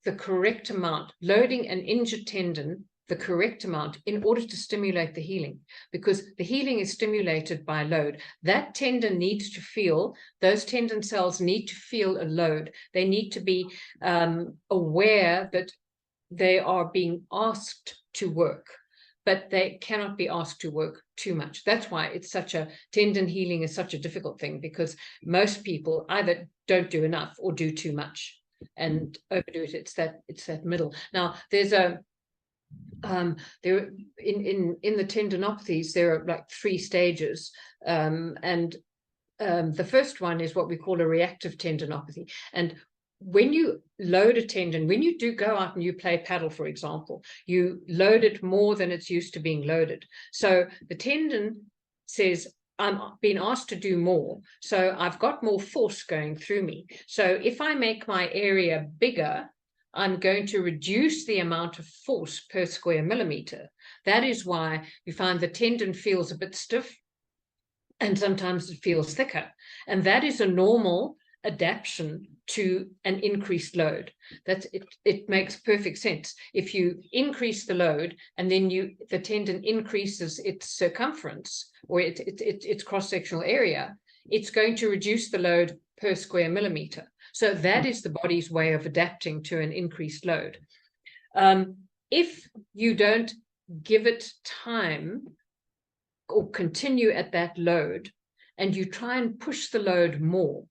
Speaker 2: the correct amount, loading an injured tendon the correct amount in order to stimulate the healing, because the healing is stimulated by load. That tendon needs to feel, those tendon cells need to feel a load. They need to be aware that they are being asked to work, but they cannot be asked to work too much. That's why it's tendon healing is such a difficult thing, because most people either don't do enough or do too much and overdo it. It's that middle. Now, there's there in the tendinopathies, there are like 3 stages, and the first one is what we call a reactive tendinopathy. And when you load a tendon, when you do go out and you play paddle, for example, you load it more than it's used to being loaded. So the tendon says, I'm being asked to do more, so I've got more force going through me. So if I make my area bigger, I'm going to reduce the amount of force per square millimeter. That is why you find the tendon feels a bit stiff, and sometimes it feels thicker. And that is a normal adaptation to an increased load. That's it. It makes perfect sense. If you increase the load and then the tendon increases its circumference or its cross-sectional area, it's going to reduce the load per square millimeter. So that is the body's way of adapting to an increased load. If you don't give it time or continue at that load, and you try and push the load more,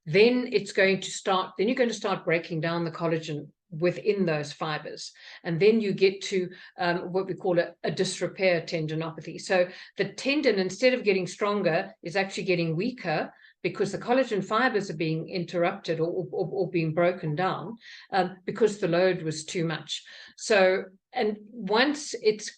Speaker 2: then you're going to start breaking down the collagen within those fibers. And then you get to what we call a disrepair tendinopathy. So the tendon, instead of getting stronger, is actually getting weaker, because the collagen fibers are being interrupted or being broken down because the load was too much. So, and once it's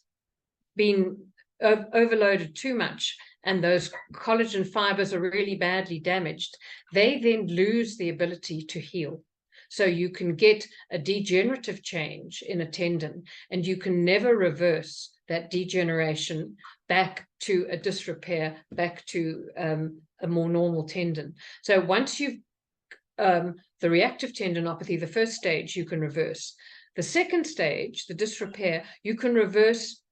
Speaker 2: been overloaded too much and those collagen fibers are really badly damaged, they then lose the ability to heal. So you can get a degenerative change in a tendon, and you can never reverse that degeneration back to a disrepair, back to a more normal tendon. So once you've The reactive tendinopathy, the first stage, you can reverse. The second stage, the disrepair, you can reverse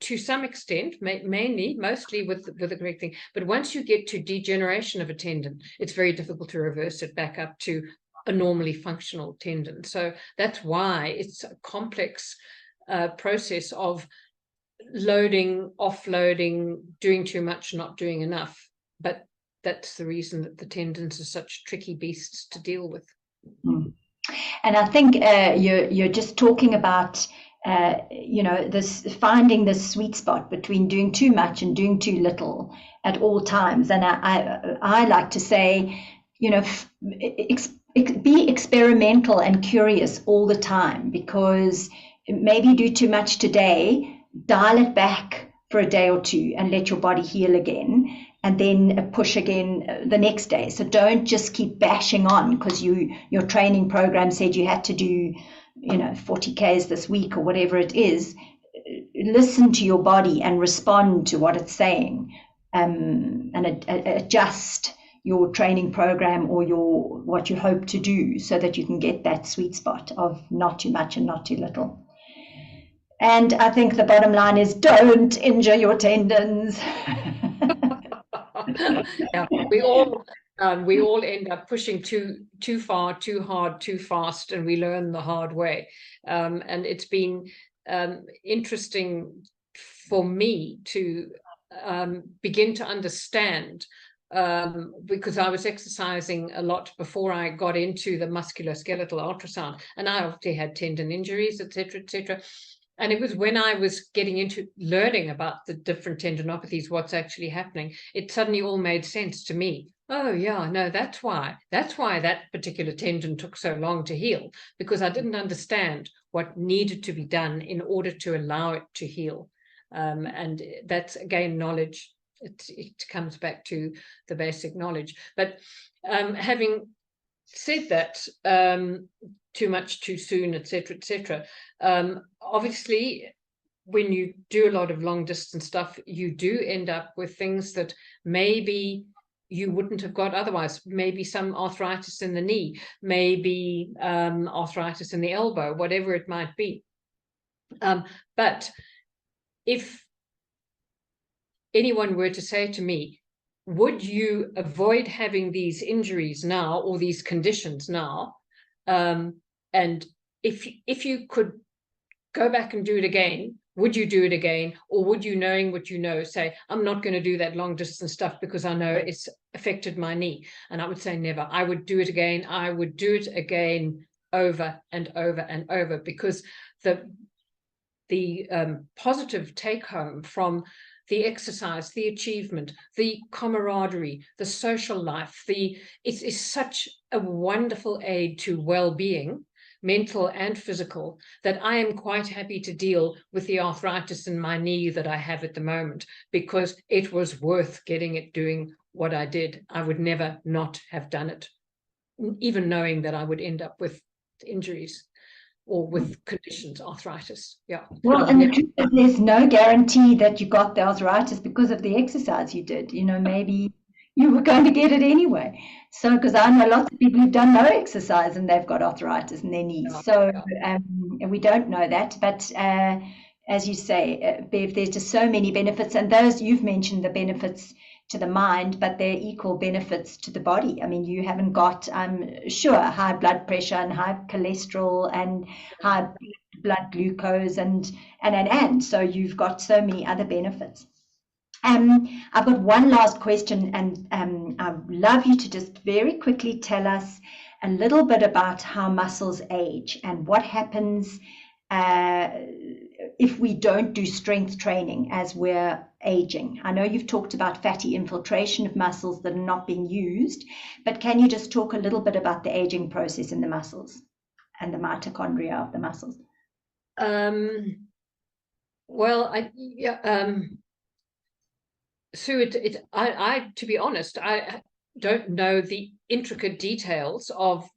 Speaker 2: to some extent, mostly with the correct thing. But once you get to degeneration of a tendon, it's very difficult to reverse it back up to a normally functional tendon. So that's why it's a complex process of loading, offloading, doing too much, not doing enough. But that's the reason that the tendons are such tricky beasts to deal with.
Speaker 3: And I think you're just talking about this finding this sweet spot between doing too much and doing too little at all times. And I like to say, be experimental and curious all the time, because maybe do too much today, dial it back for a day or two and let your body heal again, and then push again the next day. So don't just keep bashing on because your training program said you had to do 40 Ks this week or whatever it is. Listen to your body and respond to what it's saying, and adjust your training program or what you hope to do, so that you can get that sweet spot of not too much and not too little. And I think the bottom line is, don't injure your tendons.
Speaker 2: Yeah, we all end up pushing too far, too hard, too fast, and we learn the hard way. And it's been interesting for me to begin to understand, because I was exercising a lot before I got into the musculoskeletal ultrasound, and I obviously had tendon injuries, etc., etc. And it was when I was getting into learning about the different tendinopathies, what's actually happening, it suddenly all made sense to me. Oh, yeah, no, that's why that particular tendon took so long to heal, because I didn't understand what needed to be done in order to allow it to heal. And that's, again, knowledge. It comes back to the basic knowledge. But having said that, too much too soon, etc., etc. Obviously, when you do a lot of long distance stuff, you do end up with things that maybe you wouldn't have got otherwise. Maybe some arthritis in the knee, maybe arthritis in the elbow, whatever it might be. But if anyone were to say to me, would you avoid having these injuries now or these conditions now? And if you could go back and do it again, would you do it again? Or would you, knowing what you know, say, I'm not going to do that long distance stuff because I know it's affected my knee? And I would say never. I would do it again. I would do it again over and over and over, because the positive take home from the exercise, the achievement, the camaraderie, the social life, it's such a wonderful aid to well-being, mental and physical, that I am quite happy to deal with the arthritis in my knee that I have at the moment, because it was worth getting it doing what I did. I would never not have done it, even knowing that I would end up with injuries or with conditions, arthritis. Yeah.
Speaker 3: Well, and the truth is, there's no guarantee that you got the arthritis because of the exercise you did. Maybe you were going to get it anyway. So, because I know lots of people who've done no exercise and they've got arthritis in their knees. So, we don't know that. But as you say, Bev, there's just so many benefits. And those you've mentioned, the benefits to the mind, but they're equal benefits to the body. I mean, you haven't got, I'm sure, high blood pressure and high cholesterol and high blood glucose and. So you've got so many other benefits. I've got one last question, and I'd love you to just very quickly tell us a little bit about how muscles age and what happens if we don't do strength training as we're aging. I know you've talked about fatty infiltration of muscles that are not being used, but can you just talk a little bit about the aging process in the muscles and the mitochondria of the muscles?
Speaker 2: Sue, I to be honest, I don't know the intricate details of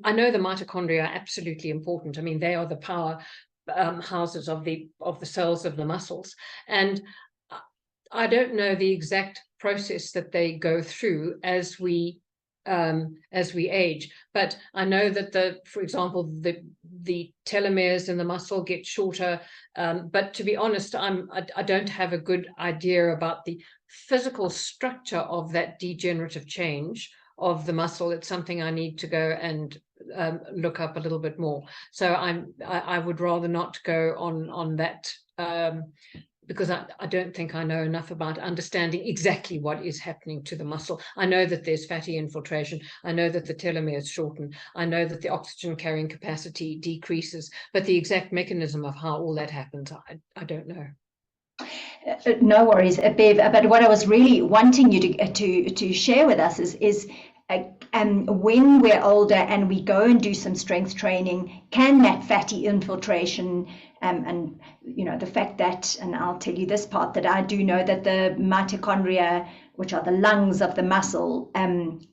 Speaker 2: I know the mitochondria are absolutely important. I mean, they are the power houses of the cells of the muscles, and I don't know the exact process that they go through as we as we age. But I know that for example, the telomeres in the muscle get shorter. But to be honest, I don't have a good idea about the physical structure of that degenerative change of the muscle. It's something I need to go and look up a little bit more. So I would rather not go on that, because I don't think I know enough about understanding exactly what is happening to the muscle. I know that there's fatty infiltration. I know that the telomeres shorten. I know that the oxygen carrying capacity decreases, but the exact mechanism of how all that happens, I don't know.
Speaker 3: No worries, Bev. But what I was really wanting you to share with us is when we're older and we go and do some strength training, can that fatty infiltration and the fact that, and I'll tell you this part, that I do know that the mitochondria, which are the lungs of the muscle,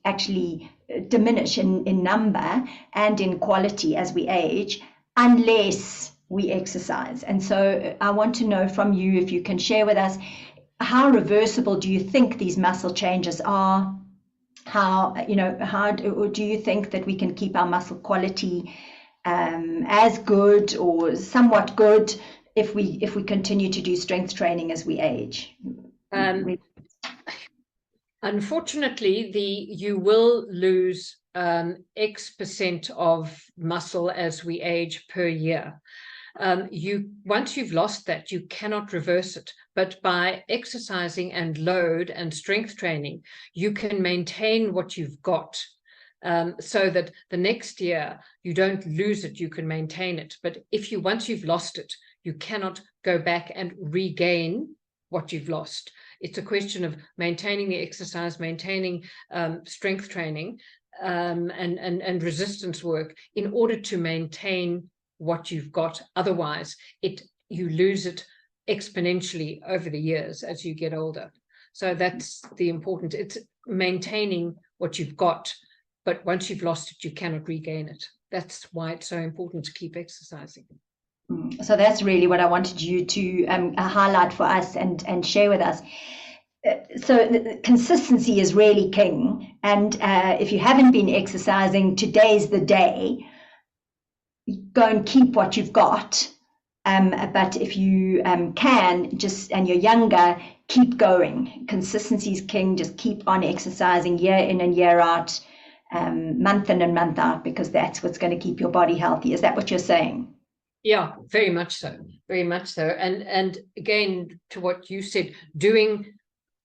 Speaker 3: actually diminish in number and in quality as we age, unless we exercise. And so I want to know from you, if you can share with us, how reversible do you think these muscle changes are? How do you think that we can keep our muscle quality as good or somewhat good if we continue to do strength training as we age?
Speaker 2: Unfortunately, you will lose X% of muscle as we age per year. Once you've lost that, you cannot reverse it. But by exercising and load and strength training, you can maintain what you've got, so that the next year you don't lose it, you can maintain it. But once you've lost it, you cannot go back and regain what you've lost. It's a question of maintaining the exercise, maintaining strength training, and resistance work in order to maintain what you've got. Otherwise, you lose it exponentially over the years as you get older. So that's the important. It's maintaining what you've got, but once you've lost it, you cannot regain it. That's why it's so important to keep exercising.
Speaker 3: So that's really what I wanted you to highlight for us and share with us. So consistency is really king. And if you haven't been exercising, today's the day. Go and keep what you've got. But if you can, and you're younger, keep going. Consistency is king. Just keep on exercising year in and year out, month in and month out, because that's what's going to keep your body healthy. Is that what you're saying?
Speaker 2: Yeah, very much so. Very much so. And again, to what you said, doing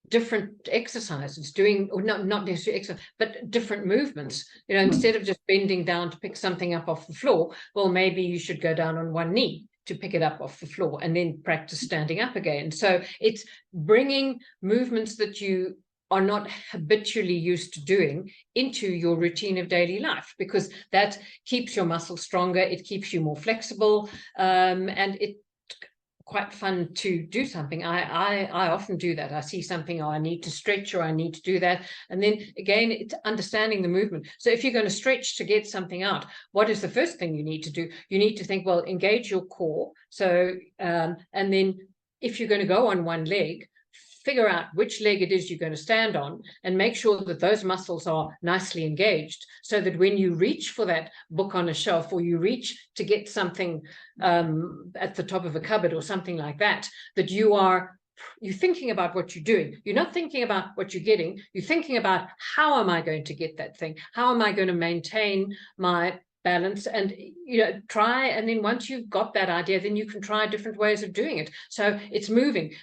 Speaker 2: different exercises, not necessarily exercise, but different movements. Instead of just bending down to pick something up off the floor, well, maybe you should go down on one knee to pick it up off the floor and then practice standing up again. So it's bringing movements that you are not habitually used to doing into your routine of daily life, because that keeps your muscles stronger, it keeps you more flexible, and it's quite fun to do something. I often do that. I see something, I need to stretch, or I need to do that. And then again, it's understanding the movement. So if you're going to stretch to get something out, what is the first thing you need to do? You need to think, well, engage your core. So, and then if you're going to go on one leg, figure out which leg it is you're going to stand on, and make sure that those muscles are nicely engaged, so that when you reach for that book on a shelf, or you reach to get something at the top of a cupboard or something like that, that you're thinking about what you're doing. You're not thinking about what you're getting. You're thinking about, how am I going to get that thing? How am I going to maintain my balance? And try, and then once you've got that idea, then you can try different ways of doing it. So it's moving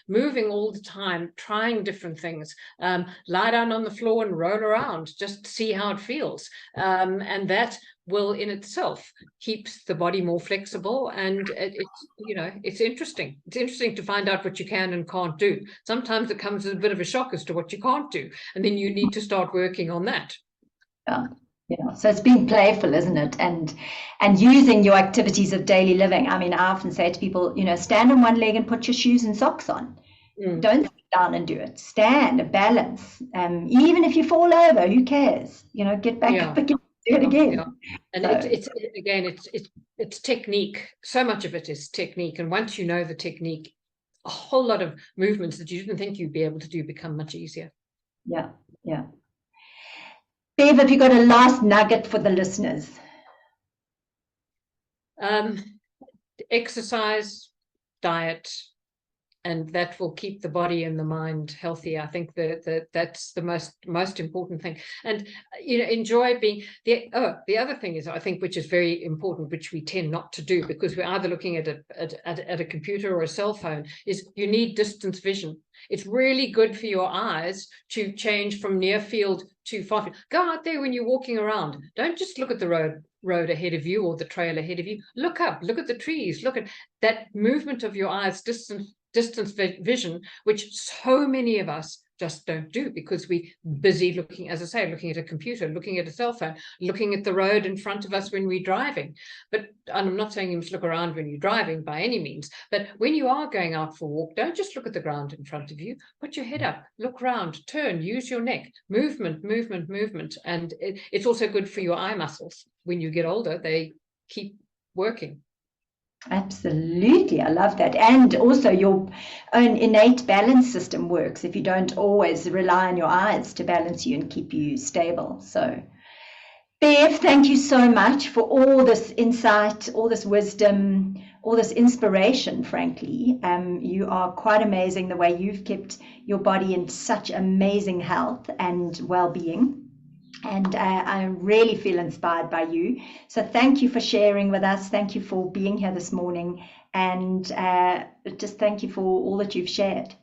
Speaker 2: all the time, trying different things. Lie down on the floor and roll around, just see how it feels, and that will in itself keeps the body more flexible. And it's interesting to find out what you can and can't do. Sometimes it comes as a bit of a shock as to what you can't do, and then you need to start working on that.
Speaker 3: Yeah, so it's being playful, isn't it? And using your activities of daily living. I mean, I often say to people, stand on one leg and put your shoes and socks on. Don't sit down and do it. Stand, balance. Even if you fall over, who cares? Get back up again, do it again.
Speaker 2: Yeah. And so, it's technique. So much of it is technique. And once you know the technique, a whole lot of movements that you didn't think you'd be able to do become much easier.
Speaker 3: Yeah. Bev, have you got a last nugget for the listeners?
Speaker 2: Exercise, diet, and that will keep the body and the mind healthy. I think that's the most important thing. And enjoy being the other thing is, I think, which is very important, which we tend not to do because we're either looking at a computer or a cell phone, is you need distance vision. It's really good for your eyes to change from near field to far field. Go out there when you're walking around. Don't just look at the road ahead of you or the trail ahead of you. Look up, look at the trees, look at that movement of your eyes, distance vision, which so many of us just don't do because we're busy looking, as I say, looking at a computer, looking at a cell phone, looking at the road in front of us when we're driving. But I'm not saying you must look around when you're driving by any means, but when you are going out for a walk, don't just look at the ground in front of you. Put your head up, look round, turn, use your neck, movement. And it's also good for your eye muscles. When you get older, they keep working.
Speaker 3: Absolutely, I love that. And also your own innate balance system works if you don't always rely on your eyes to balance you and keep you stable. So Bev, thank you so much for all this insight, all this wisdom, all this inspiration, frankly. You are quite amazing the way you've kept your body in such amazing health and well-being. And I really feel inspired by you. So thank you for sharing with us. Thank you for being here this morning. And just thank you for all that you've shared.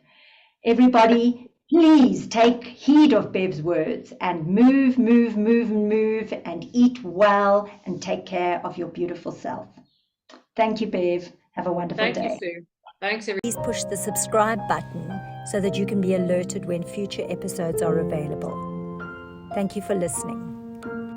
Speaker 3: Everybody, please take heed of Bev's words and move, and eat well and take care of your beautiful self. Thank you, Bev. Have a wonderful day.
Speaker 2: Thank you, Sue. Thanks, everyone.
Speaker 1: Please push the subscribe button so that you can be alerted when future episodes are available. Thank you for listening.